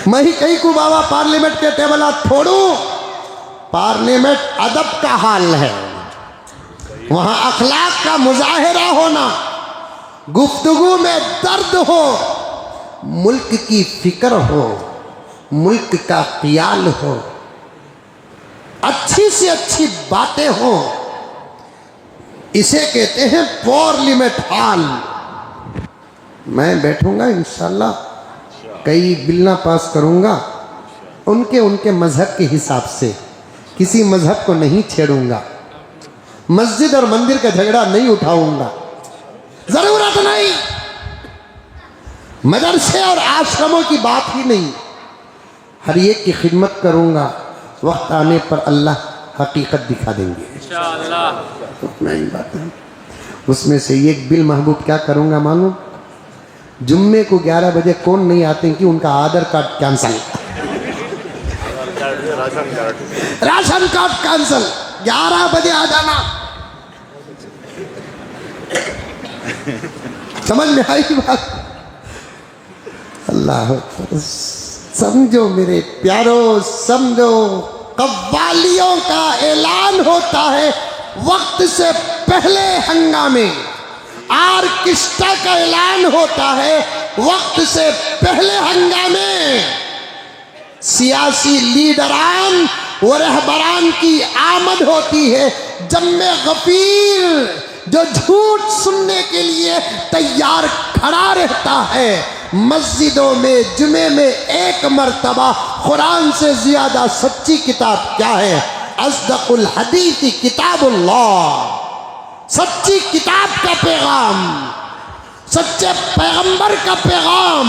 मैं कहीं को बाबा पार्लियामेंट के टेबल फोड़ू। पार्लियामेंट अदब का हाल है, वहां अखलाक का मुजाहिरा होना, गुफ्तगू में दर्द हो, मुल्क की फिक्र हो, मुल्क का ख्याल हो, अच्छी से अच्छी बातें हो, इसे कहते हैं पार्लियामेंट हॉल। मैं बैठूंगा इंशाल्लाह, कई बिल्ला पास करूंगा, उनके मजहब के हिसाब से, किसी मजहब को नहीं छेड़ूंगा, मस्जिद और मंदिर का झगड़ा नहीं उठाऊंगा, जरूरत नहीं, मदरसे और आश्रमों की बात ही नहीं, हर एक की खिदमत करूंगा। वक्त आने पर अल्लाह हकीकत दिखा देंगे इंशाअल्लाह। उतना ही बात है। उसमें से एक बिल महबूब क्या करूंगा मालूम? जुम्मे को 11 बजे कौन नहीं आते कि उनका Aadhaar card cancel, ration card cancel, 11 बजे आ जाना। समझ में आई बात? अल्लाह समझो मेरे प्यारो, समझो। कव्वालियों का ऐलान होता है वक्त से पहले हंगामे, आर्केस्ट्रा का ऐलान होता है वक्त से पहले हंगामे, सियासी लीडरान व रहबरान की आमद होती है जम्मे गफीर, जो झूठ सुनने के लिए तैयार खड़ा रहता है। मस्जिदों में जुमे में एक मर्तबा कुरान से ज्यादा सच्ची किताब क्या है? अस्दकुल हदीसी किताबुल्लाह, सच्ची किताब का पैगाम, सच्चे पैगंबर का पैगाम,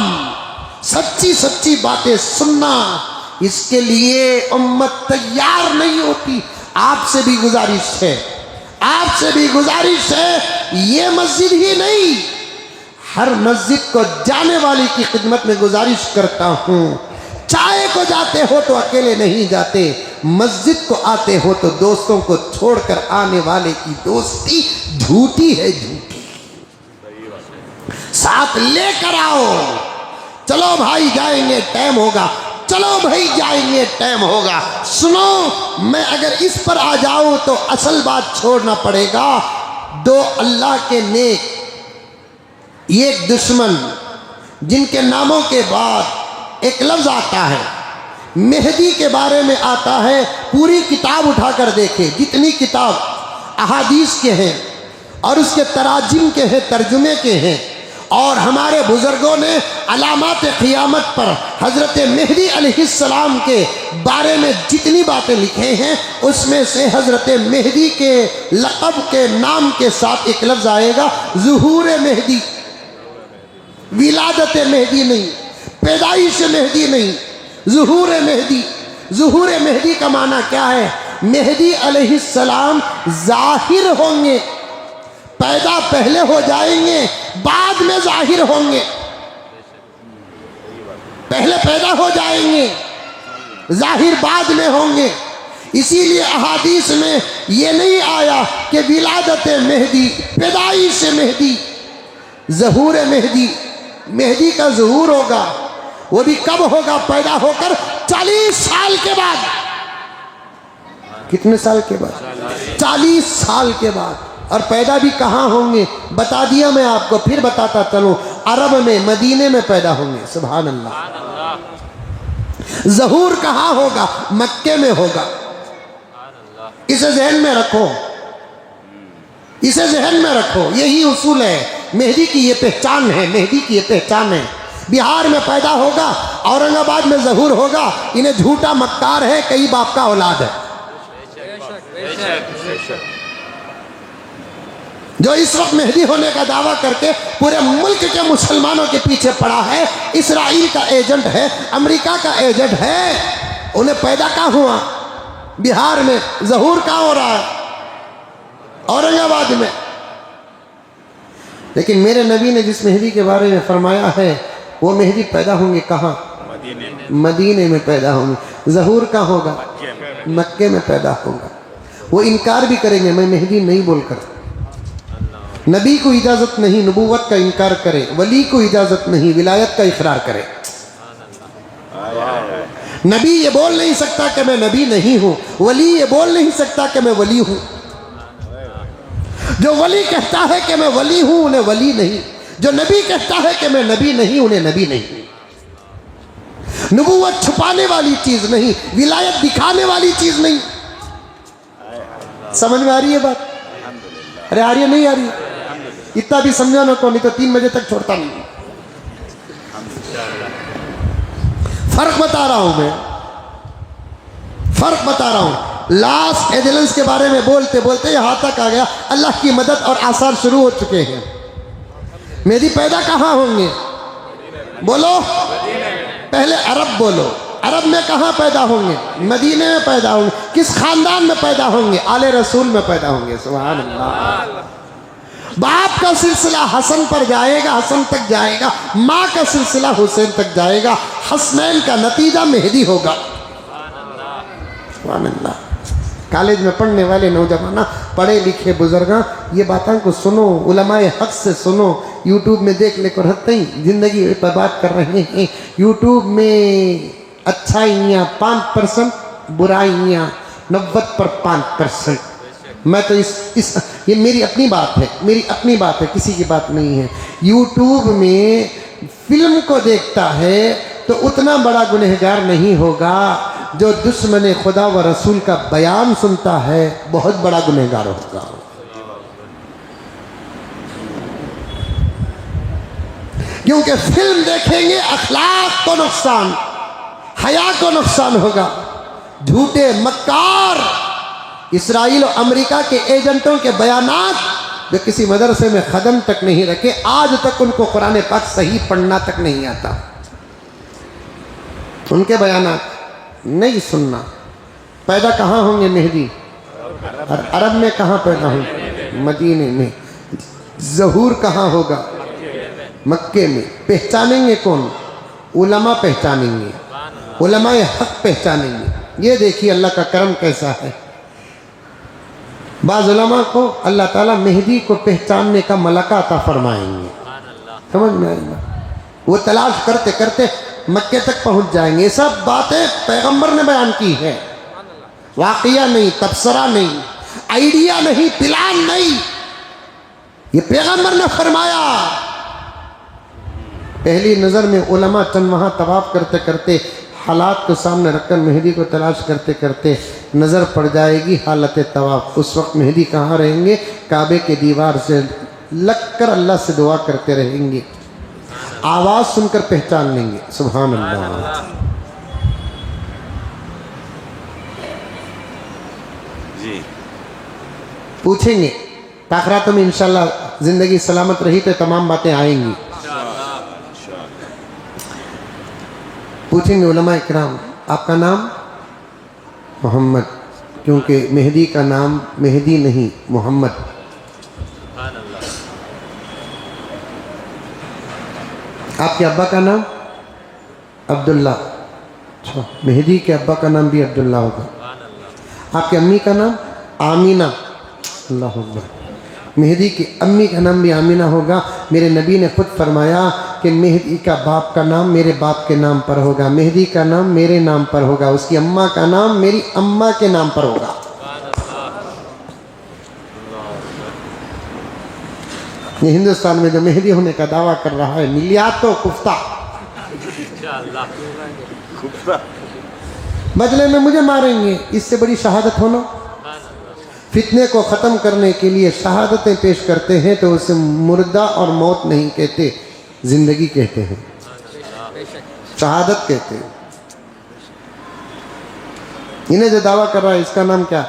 सच्ची सच्ची बातें सुनना। इसके लिए उम्मत तैयार नहीं होती। आपसे भी गुजारिश है, आपसे भी गुजारिश है, ये मस्जिद ही नहीं, हर मस्जिद को जाने वाली की खिदमत में गुजारिश करता हूँ, चाय को जाते हो तो अकेले नहीं जाते, मस्जिद को आते हो तो दोस्तों को छोड़कर आने वाले की दोस्ती झूठी है, झूठी। साथ लेकर आओ, चलो भाई जाएंगे टाइम होगा, चलो भाई जाएंगे टाइम होगा। सुनो, मैं अगर इस पर आ जाऊं तो असल बात छोड़ना पड़ेगा। दो अल्लाह के नेक, एक दुश्मन, जिनके नामों के बाद एक लफ्ज आता है, मेहदी के बारे में आता है। पूरी किताब उठाकर देखे, जितनी किताब अहादीस के हैं और उसके तराजिम के हैं, तर्जुमे के हैं, और हमारे बुजुर्गों ने अलामात क़ियामत पर हज़रत मेहदी अलैहिस्सलाम के बारे में जितनी बातें लिखे हैं, उसमें से हज़रत मेहदी के लक़ब के नाम के साथ एक लफ्ज़ आएगा, ज़ुहूर मेहदी। विलादत मेहदी नहीं, पैदाइश मेहदी नहीं, ज़ुहूर मेहदी। ज़ुहूर मेहदी का माना क्या है? मेहदी अलैहिस्सलाम ज़ाहिर होंगे, पैदा पहले हो जाएंगे, बाद में ज़ाहिर होंगे। पहले पैदा हो जाएंगे, ज़ाहिर बाद में होंगे। इसीलिए अहादीस में ये नहीं आया कि विलादत मेहदी, पैदाइश मेहदी, ज़हूर मेहदी। मेहदी का ज़हूर होगा, वो भी कब होगा? पैदा होकर 40 साल के बाद। कितने साल के बाद? 40 साल के बाद। और पैदा भी कहाँ होंगे? बता दिया मैं आपको, फिर बताता चलो। अरब में, मदीने में पैदा होंगे। सुभान अल्लाह। ज़हूर कहाँ होगा? मक्के में होगा। इसे जहन में रखो, इसे जहन में रखो, यही उसूल है। मेहदी की ये पहचान है, मेहदी की ये पहचान है। बिहार में पैदा होगा, औरंगाबाद में ज़हूर होगा, इन्हें झूठा मक्कार है, कई बाप का औलाद है। जो इस वक्त मेहदी होने का दावा करके पूरे मुल्क के मुसलमानों के पीछे पड़ा है, इसराइल का एजेंट है, अमेरिका का एजेंट है, उन्हें पैदा कहाँ हुआ? बिहार में। ज़हूर कहाँ हो रहा है? औरंगाबाद में। लेकिन मेरे नबी ने जिस मेहदी के बारे में फरमाया है, वो मेहदी पैदा होंगे कहाँ? मदीने में पैदा होंगे। ज़हूर कहाँ होगा? मक्के में पैदा होगा। वो इनकार भी करेंगे, मैं मेहदी नहीं बोलकर। नबी को इजाज़त नहीं, नबूवत का इनकार करे, वली को इजाज़त नहीं, विलायत का इकरार करे। नबी ये बोल नहीं सकता कि मैं नबी नहीं हूँ, वली ये बोल नहीं सकता कि मैं वली हूँ। जो वली कहता है कि मैं वली हूँ, उन्हें वली नहीं। जो नबी कहता है कि मैं नबी नहीं, उन्हें नबी नहीं। नबूवत छुपाने वाली चीज़ नहीं, विलायत दिखाने वाली चीज़ नहीं। समझ में आ रही है बात? अरे आ रही है, नहीं आ रही? इतना भी समझाना को, नहीं तो 3 बजे तक छोड़ता नहीं। फर्क बता रहा हूं मैं, फर्क बता रहा हूं। लॉस एंजेलिस के बारे में बोलते बोलते यहां तक आ गया, अल्लाह की मदद और आसार शुरू हो चुके हैं। मेहदी पैदा कहां होंगे? बोलो, पहले अरब बोलो। अरब में कहां पैदा होंगे? मदीने में पैदा होंगे। किस खानदान में पैदा होंगे? आले रसूल में पैदा होंगे। सुभान अल्लाह। बाप का सिलसिला हसन पर जाएगा, हसन तक जाएगा। माँ का सिलसिला हुसैन तक जाएगा। हसनैन का नतीजा मेहदी होगा। सुभान अल्लाह। कॉलेज में पढ़ने वाले नौजवान, पढ़े लिखे बुजुर्ग, ये बातों को सुनो, उलमाए हक से सुनो। यूट्यूब में देख ले कर हत्ते जिंदगी पर बात कर रहे हैं। यूट्यूब में अच्छाइयाँ 5%, बुराइयाँ 90% मैं तो इस ये मेरी अपनी बात है, मेरी अपनी बात है, किसी की बात नहीं है। यूट्यूब में फिल्म को देखता है तो उतना बड़ा गुनहगार नहीं होगा। जो दुश्मन खुदा व रसूल का बयान सुनता है, बहुत बड़ा गुनहगार होगा। क्योंकि फिल्म देखेंगे, अखलाक को नुकसान, हया को नुकसान होगा। झूठे मक्कार इसराइल और अमेरिका के एजेंटों के बयानात, जो किसी मदरसे में कदम तक नहीं रखे, आज तक उनको कुरान पाक सही पढ़ना तक नहीं आता। उनके बयानात नहीं सुनना। पैदा कहाँ होंगे मेहदी? अरब में कहाँ पैदा होंगे? मदीने में। ज़हूर कहाँ होगा? मक्के में। पहचानेंगे कौन? उलमा पहचानेंगे, उलमाए हक पहचानेंगे। ये देखिए अल्लाह का करम कैसा है। बाज़ उलमा को अल्लाह ताला मेहदी को पहचानने का मलका अता फरमाएंगे। समझ में आएगा? वो तलाश करते करते मक्के तक पहुंच जाएंगे। ये सब बातें पैगंबर ने बयान की है, वाक़िया नहीं, तबसरा नहीं, आइडिया नहीं, प्लान नहीं, ये पैगंबर ने फरमाया। पहली नज़र में उलमा चंद वहाँ तवाफ़ करते करते, हालात को सामने रखकर मेहदी को तलाश करते करते नज़र पड़ जाएगी हालत तवाफ़। उस वक्त मेहदी कहाँ रहेंगे? काबे के दीवार से लग कर अल्लाह से दुआ करते रहेंगे। आवाज़ सुनकर पहचान लेंगे। सुभान अल्लाह। जी पूछेंगे आखिरात में इंशाल्लाह ज़िंदगी सलामत रही तो तमाम बातें आएंगी। पूछेंगे उलमा इकराम, आपका नाम? मोहम्मद। क्योंकि मेहदी का नाम मेहदी नहीं, मोहम्मद। आपके अब्बा का नाम? अब्दुल्ला। अच्छा, मेहदी के अब्बा का नाम भी अब्दुल्ला होगा। आपकी अम्मी का नाम? आमीना। अल्लाह अकबर। मेहदी की अम्मी का नाम भी आमीना होगा। मेरे नबी ने खुद फरमाया कि मेहदी का बाप का नाम मेरे बाप के नाम पर होगा, मेहदी का नाम मेरे नाम पर होगा, उसकी अम्मा का नाम मेरी अम्मा के नाम पर होगा। ये हिंदुस्तान में जो मेहदी होने का दावा कर रहा है, मिलियातो कुफ्ता, बदले में मुझे मारेंगे, इससे बड़ी शहादत होना। फितने को ख़त्म करने के लिए शहादतें पेश करते हैं तो उसे मुर्दा और मौत नहीं कहते, ज़िंदगी कहते हैं, शहादत कहते हैं। इन्हें जो दावा कर रहा है इसका नाम क्या?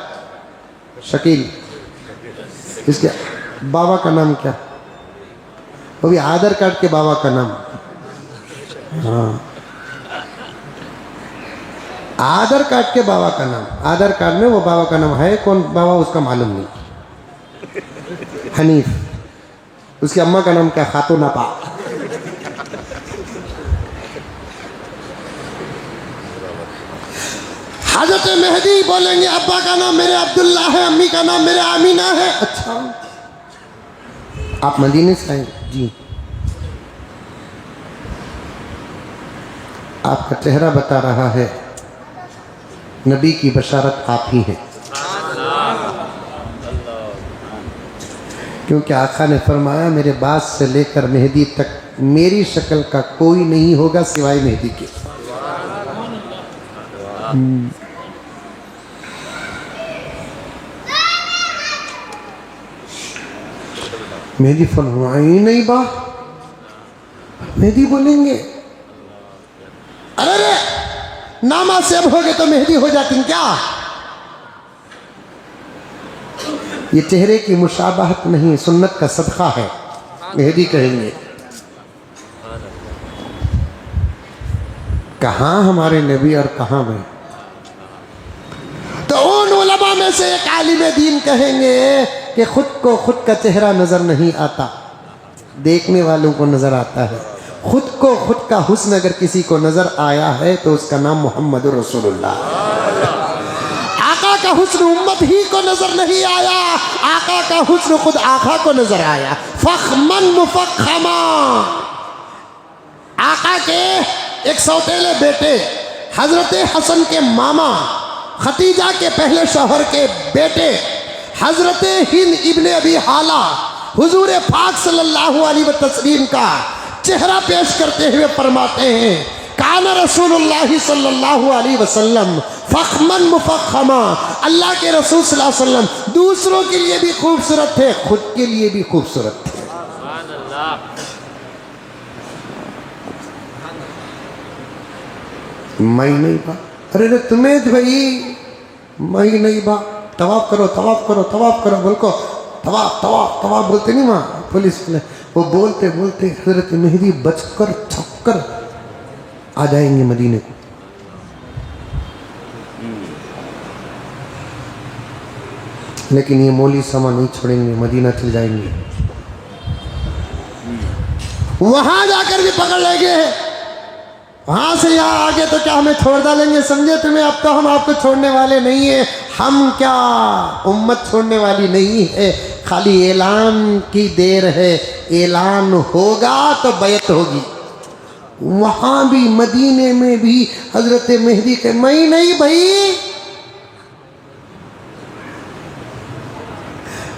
शकील। इसके बाबा का नाम क्या? वो भी आधार कार्ड के बाबा का नाम। हाँ, आधार कार्ड के बाबा का नाम, आधार कार्ड में वो बाबा का नाम है, कौन बाबा उसका मालूम नहीं। हनीफ। उसकी अम्मा का नाम क्या? खातून आपा। हजरत मेहदी बोलेंगे अब्बा का नाम मेरे अब्दुल्ला है, अम्मी का नाम मेरे आमीना है। अच्छा, आप मदीने से आए? जी। आपका चेहरा बता रहा है नबी की बशारत आप ही हैं, क्योंकि आका ने फरमाया मेरे बाद से लेकर मेहदी तक मेरी शक्ल का कोई नहीं होगा सिवाय मेहदी के। मेहदी फरमाया ही नहीं बा, मेहदी बोलेंगे अरे नामा सेब हो गए तो मेहदी हो जाती क्या? ये चेहरे की मुशाबहत नहीं, सुन्नत का सदका है, मेहदी कहेंगे। कहाँ हमारे नबी और कहाँ मैं? तो उन उलमा में से एक आलिम दीन कहेंगे कि खुद को खुद का चेहरा नजर नहीं आता, देखने वालों को नजर आता है। खुद को खुद का हुस्न अगर किसी को नजर आया है तो उसका नाम मोहम्मद रसूलुल्लाह। आका का हुस्न उम्मत ही को नजर नहीं आया, आका का हुस्न खुद आका को नजर आया। फखमन मुफखमा। आका के एक सौतेले बेटे हजरत हसन के मामा, खतीजा के पहले शौहर के बेटे हजरत हिंद इब्ने अबी हाला हुजूर पाक सल्लल्लाहु अलैहि वसल्लम का चेहरा पेश करते हुए फरमाते हैं काना रसूलुल्लाह सल्लल्लाहु अलैहि वसल्लम फखमन मुफखमा। अल्लाह के रसूल सल्लल्लाहु अलैहि वसल्लम दूसरों के लिए भी खूबसूरत थे, खुद के लिए भी खूबसूरत थे। मैं नहीं बा, अरे तुम्हें भाई मैं नहीं बा, तवाफ करो तवाफ करो तवाफ करो, बोल को तवाफ तवाफ तवाफ बोलते नहीं माँ पुलिस वाले, वो बोलते बोलते हजरत मेहदी बचकर छपकर आ जाएंगे मदीने को। लेकिन ये मौली समा नहीं छोड़ेंगे, मदीना चल जाएंगे, वहां जाकर भी पकड़ लेंगे। वहां से यहाँ आगे तो क्या हमें छोड़ डालेंगे? समझे तुम्हें, अब तो हम आपको छोड़ने वाले नहीं है। हम क्या उम्मत छोड़ने वाली नहीं है, खाली ऐलान की देर है, ऐलान होगा तो बैत होगी। वहां भी मदीने में भी हजरत मेहदी के मैं नहीं भाई,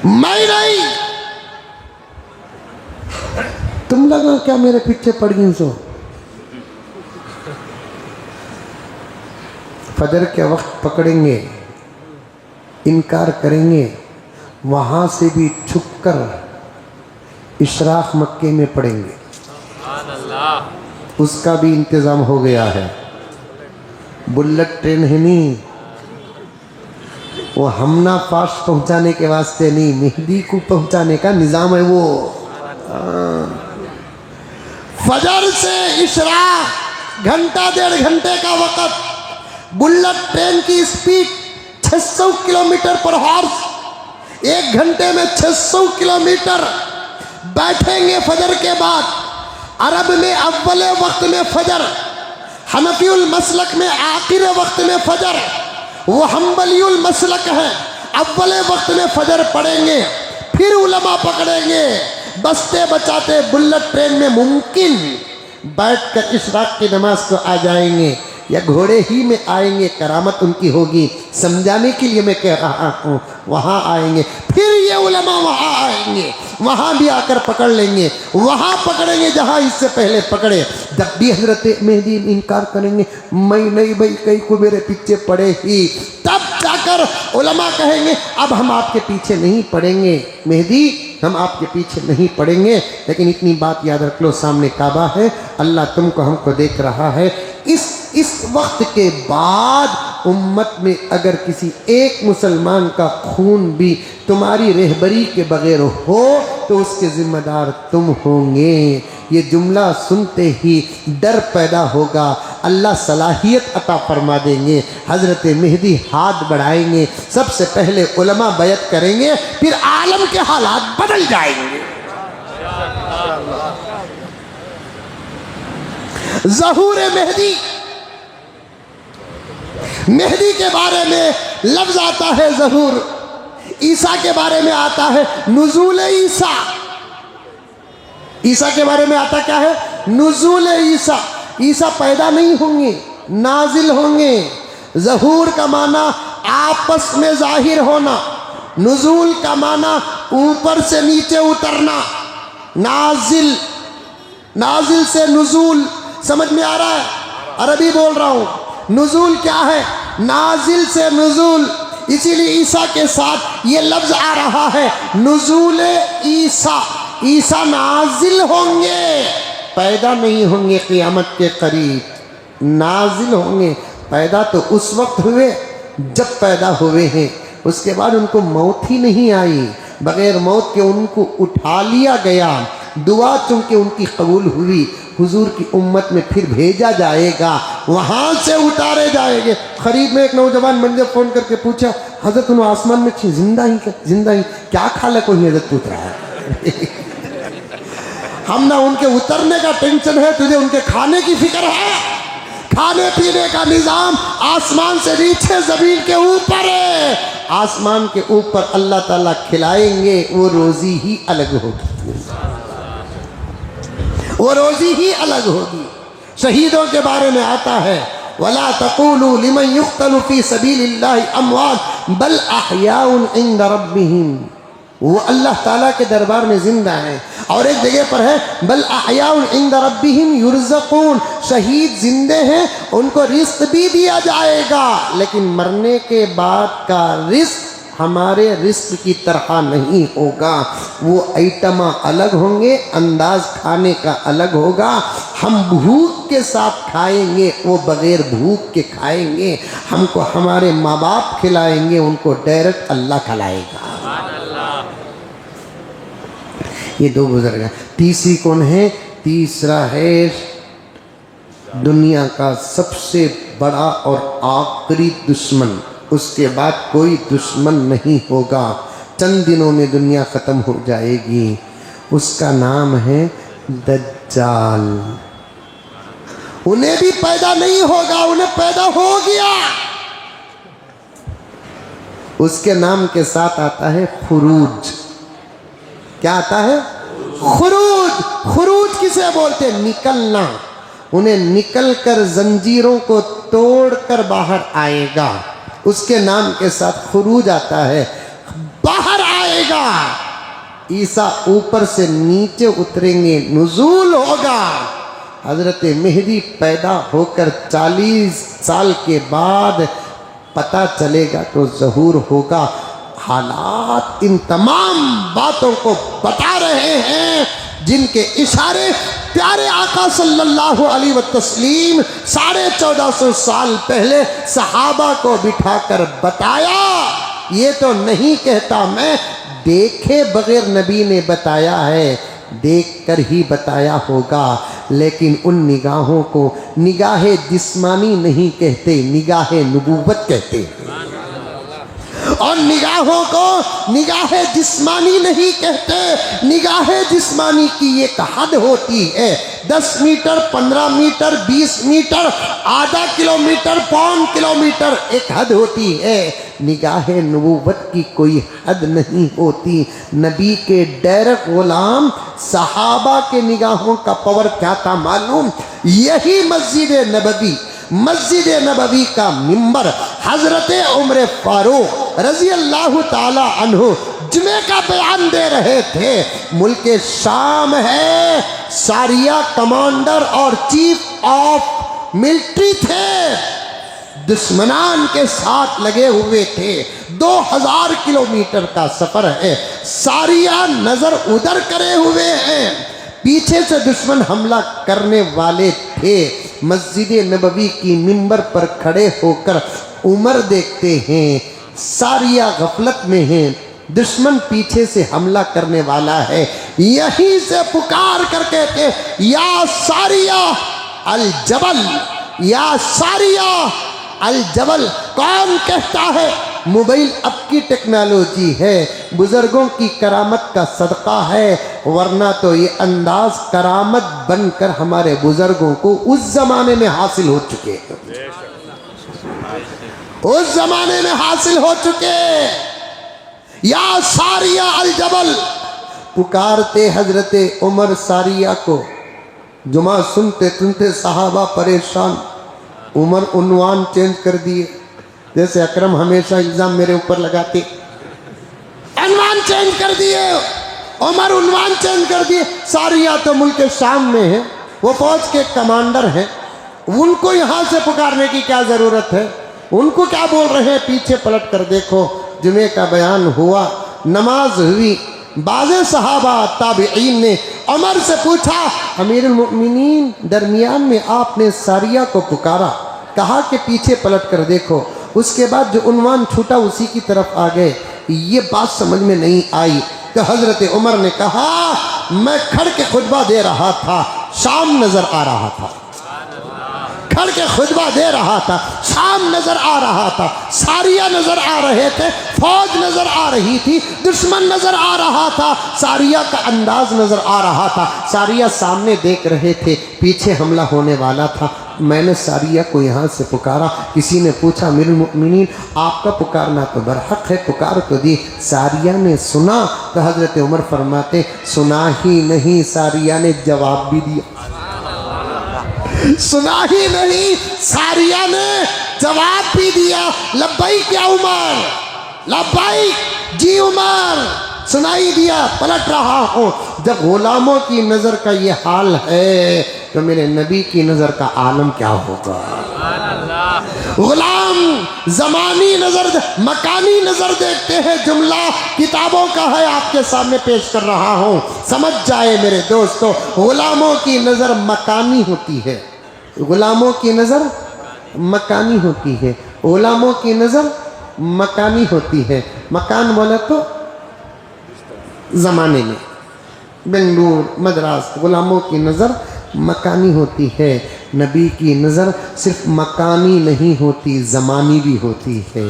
मैं नहीं, तुम लगा क्या मेरे पीछे पड़ गई? सो फजर के वक्त पकड़ेंगे, इनकार करेंगे, वहां से भी छुपकर इशराक मक्के में पड़ेंगे। उसका भी इंतज़ाम हो गया है। बुलेट ट्रेन है नहीं, वो हमना फास्ट पहुंचाने के वास्ते नहीं, मेहदी को पहुंचाने का निज़ाम है वो। फजर से इशराक घंटा डेढ़ घंटे का वक़्त, बुलेट ट्रेन की स्पीड 600 किलोमीटर पर हॉर्स, 1 घंटे में 600 किलोमीटर। बैठेंगे फजर के बाद। अरब में अव्वले वक्त में फजर, हनफीउल मसलक में आखिर वक्त में फजर, वो हम्बलियुल मसलक है, अव्वले वक्त में फजर पढ़ेंगे, फिर उलमा पकड़ेंगे, बसते बचाते बुलेट ट्रेन में मुमकिन बैठकर इशराक की नमाज को आ जाएंगे या घोड़े ही में आएंगे, करामत उनकी होगी। समझाने के लिए मैं कह रहा हूँ, वहाँ आएंगे, फिर ये उलमा वहाँ आएंगे, वहाँ भी आकर पकड़ लेंगे, वहाँ पकड़ेंगे जहाँ इससे पहले पकड़े। जब भी हजरत मेहदी इनकार करेंगे, मैं नहीं भाई, कहीं को मेरे पीछे पड़े ही, तब जाकर उलमा कहेंगे अब हम आपके पीछे नहीं पड़ेंगे मेहदी, हम आपके पीछे नहीं पड़ेंगे। लेकिन इतनी बात याद रख लो, सामने काबा है, अल्लाह तुमको हमको देख रहा है। इस वक्त के बाद उम्मत में अगर किसी एक मुसलमान का खून भी तुम्हारी रहबरी के बगैर हो तो उसके जिम्मेदार तुम होंगे। ये जुमला सुनते ही डर पैदा होगा, अल्लाह सलाहियत अता फरमा देंगे। हज़रत मेहदी हाथ बढ़ाएंगे, सबसे पहले उलमा बैत करेंगे, फिर आलम के हालात बदल जाएंगे। ज़हूर मेहदी, मेहदी के बारे में लफ्ज आता है ज़हूर, ईसा के बारे में आता है नुज़ूल ईसा। ईसा के बारे में आता क्या है? नुज़ूल ईसा। ईसा पैदा नहीं होंगे, नाजिल होंगे। ज़हूर का माना आपस में जाहिर होना, नुज़ूल का माना ऊपर से नीचे उतरना, नाजिल, नाजिल से नुज़ूल। समझ में आ रहा है? अरबी बोल रहा हूँ। नुज़ूल क्या है? नाजिल से नुज़ूल। इसीलिए ईसा के साथ ये लफ्ज़ आ रहा है नुज़ूल ईसा। ईसा नाजिल होंगे, पैदा नहीं होंगे क़यामत के करीब, नाजिल होंगे। पैदा तो उस वक्त हुए जब पैदा हुए हैं, उसके बाद उनको मौत ही नहीं आई, बग़ैर मौत के उनको उठा लिया गया, दुआ चूँकि उनकी कबूल हुई, हुजूर की उम्मत में फिर भेजा जाएगा, वहाँ से उतारे जाएंगे। करीब में एक नौजवान मुझे फ़ोन करके पूछा, हज़रत उन आसमान में जिंदा ही क्या खाला कोई हज़रत पूछ रहा है। हम ना उनके उतरने का टेंशन है, तुझे उनके खाने की फिक्र है? खाने पीने का निज़ाम आसमान से नीचे ज़मीन के ऊपर है। आसमान के ऊपर अल्लाह ताला खिलाएंगे, वो रोज़ी ही अलग होगी, वो रोज़ी ही अलग होगी। शहीदों के बारे में आता है वला तक़ूलू लिमन युक़्तलु फ़ी सबीलिल्लाहि अमवात बल अहयाउन इंद रब्बिहिम। वो अल्लाह ताला के दरबार में जिंदा है। और एक जगह पर है बल अहयाउन इंद रब्बिहिम युरज़क़ून, शहीद जिंदे हैं, उनको रिस्क भी दिया जाएगा, लेकिन मरने के बाद का रिस्क हमारे रिस्क की तरह नहीं होगा। वो आइटमा अलग होंगे, अंदाज खाने का अलग होगा। हम भूख के साथ खाएंगे, वो बग़ैर भूख के खाएंगे। हमको हमारे माँ बाप खिलाएंगे, उनको डायरेक्ट अल्लाह खिलाएगा। ये दो बुजुर्ग हैं। तीसरी कौन है? तीसरा है दुनिया का सबसे बड़ा और आखिरी दुश्मन, उसके बाद कोई दुश्मन नहीं होगा। चंद दिनों में दुनिया ख़त्म हो जाएगी। उसका नाम है दज्जाल। उन्हें भी पैदा नहीं होगा, उन्हें पैदा हो गया। उसके नाम के साथ आता है खुरूज। क्या आता है? खुरूज। खुरूज किसे बोलते? निकलना। उन्हें निकलकर जंजीरों को तोड़कर बाहर आएगा, उसके नाम के साथ खुरूज आता है, बाहर आएगा। ईसा ऊपर से नीचे उतरेंगे, नुज़ूल होगा। हज़रत मेहदी पैदा होकर 40 साल के बाद पता चलेगा तो ज़हूर होगा। हालात इन तमाम बातों को बता रहे हैं जिनके इशारे प्यारे आका सल्लल्लाहु अलैहि वसल्लम 1450 साल पहले सहाबा को बिठाकर बताया। ये तो नहीं कहता मैं, देखे बगैर नबी ने बताया है, देख कर ही बताया होगा। लेकिन उन निगाहों को निगाहे जिस्मानी नहीं कहते, निगाहे नबूवत कहते हैं। और निगाहों को निगाहे जिस्मानी नहीं कहते। निगाहे जिस्मानी की एक हद होती है, 10 मीटर, 15 मीटर, 20 मीटर, आधा किलोमीटर, पौन किलोमीटर, एक हद होती है। निगाहे नबूवत की कोई हद नहीं होती। नबी के डायरेक्ट गुलाम सहाबा के निगाहों का पावर क्या था मालूम? यही मस्जिद नबवी का मिंबर हजरत उमर फारूक रजी अल्लाह ताला अन्हु जुमे का बयान दे रहे थे। मुल्क शाम है, सारिया कमांडर और चीफ ऑफ मिलिट्री थे। दुश्मनान के साथ लगे हुए थे। 2000 किलोमीटर का सफर है। सारिया नजर उधर करे हुए हैं, पीछे से दुश्मन हमला करने वाले थे। मस्जिद नबवी की मिंबर पर खड़े होकर उमर देखते हैं, सारिया गफलत में है, दुश्मन पीछे से हमला करने वाला है। यहीं से पुकार करके थे, या सारिया अल जबल, या सारिया अल जबल। कौन कहता है? मोबाइल अब की टेक्नोलॉजी है, बुजुर्गों की करामत का सदका है, वरना तो ये अंदाज करामत बनकर हमारे बुजुर्गों को उस जमाने में हासिल हो चुके हैं, उस जमाने में हासिल हो चुके। या सारिया अल जबल, पुकारते हजरते उमर सारिया को। जुमा सुनते सुनते सहाबा परेशान, उमर उन्वान चेंज कर दिए। जैसे अकरम हमेशा इल्जाम मेरे ऊपर लगाते, उन्वान चेंज कर दिए, उमर उन्वान चेंज कर दिए। सारिया तो मुल्क शाम में है, वो फौज के कमांडर हैं, उनको यहाँ से पुकारने की क्या ज़रूरत है? उनको क्या बोल रहे हैं? पीछे पलट कर देखो, जुमे का बयान हुआ, नमाज हुई। बाज़े सहाबा ताबिईन ने उमर से पूछा, अमीरुल मोमिनीन दरमियान में आपने सारिया को पुकारा, कहा कि पीछे पलट कर देखो, उसके बाद जो उन्वान छूटा उसी की तरफ आ गए। ये बात समझ में नहीं आई तो हजरत उमर ने कहा, मैं खड़ के खुतबा दे रहा था, शाम नजर आ रहा था, खड़ के खुतबा दे रहा था, शाम नजर आ रहा था, सारिया नजर आ रहे थे, फौज नजर आ रही थी, दुश्मन नजर आ रहा था, सारिया का अंदाज नजर आ रहा था, सारिया सामने देख रहे थे, पीछे हमला होने वाला था। मैंने सारिया को यहाँ से पुकारा। किसी ने पूछा, अमीरुल मोमिनीन आपका पुकारना तो बरहक है, पुकार तो दी। सारिया ने सुना तो हजरत उमर फरमाते, सुना ही नहीं, सारिया ने जवाब भी दिया। सुना ही नहीं, सारिया ने जवाब भी दिया, लब्बैक या उमर, लब्बैक जी उमर, सुनाई दिया। पलट रहा हूँ। जब गुलामों की नज़र का ये हाल है तो मेरे नबी की नज़र का आलम क्या होगा? गुलाम ज़मानी नज़र, मकानी नज़र देखते हैं। जुमला किताबों का है, आपके सामने पेश कर रहा हूँ, समझ जाए मेरे दोस्तों। गुलामों की नज़र मकानी होती है, गुलामों की नज़र मकानी होती है, गुलामों की नज़र मकानी होती है। मकान बोला तो ज़माने में, बेंगलुर, मद्रास, गुलामों की नज़र मकानी होती है। नबी की नज़र सिर्फ मकानी नहीं होती, ज़मानी भी होती है।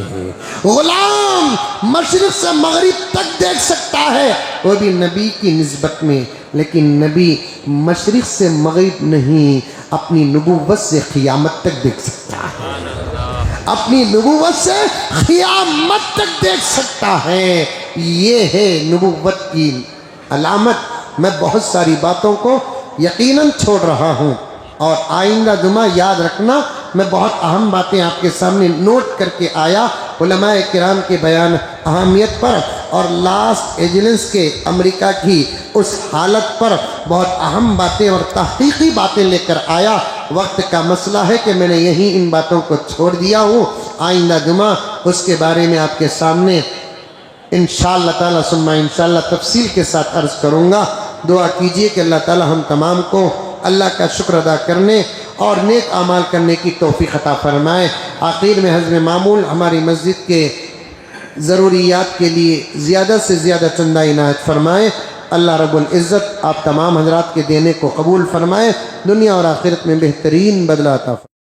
गुलाम मशरिक़ से मगरिब तक देख सकता है, वो भी नबी की निस्बत में, लेकिन नबी मशरिक़ से मगरिब नहीं, अपनी नबूवत से क़ियामत तक देख सकता है, अपनी नबूवत से क़ियामत तक देख सकता है। ये है नबूवत की अलामत। मैं बहुत सारी बातों को यकीनन छोड़ रहा हूँ और आइंदा जुमा याद रखना, मैं बहुत अहम बातें आपके सामने नोट करके आया उलमाए किराम के बयान अहमियत पर और लॉस एंजलिस के अमेरिका की उस हालत पर बहुत अहम बातें और तहकीकी बातें लेकर आया। वक्त का मसला है कि मैंने यहीं इन बातों को छोड़ दिया हूँ। आइंदा जुमा उसके बारे में आपके सामने इंशाअल्लाह ताला सुम्मा इंशाअल्लाह तफसील के साथ अर्ज़ करूँगा। दुआ कीजिए कि अल्लाह ताला हम तमाम को अल्लाह का शुक्र अदा करने और नेक आमाल करने की तौफीक अता फरमाए। आखिर में हज़रत मामूल हमारी मस्जिद के ज़रूरियात के लिए ज़्यादा से ज़्यादा चंदा इनायत फरमाए। अल्लाह रब्बुल इज़्ज़त आप तमाम हज़रात के देने को कबूल फरमाए, दुनिया और आखिरत में बेहतरीन बदला अता फरमाए।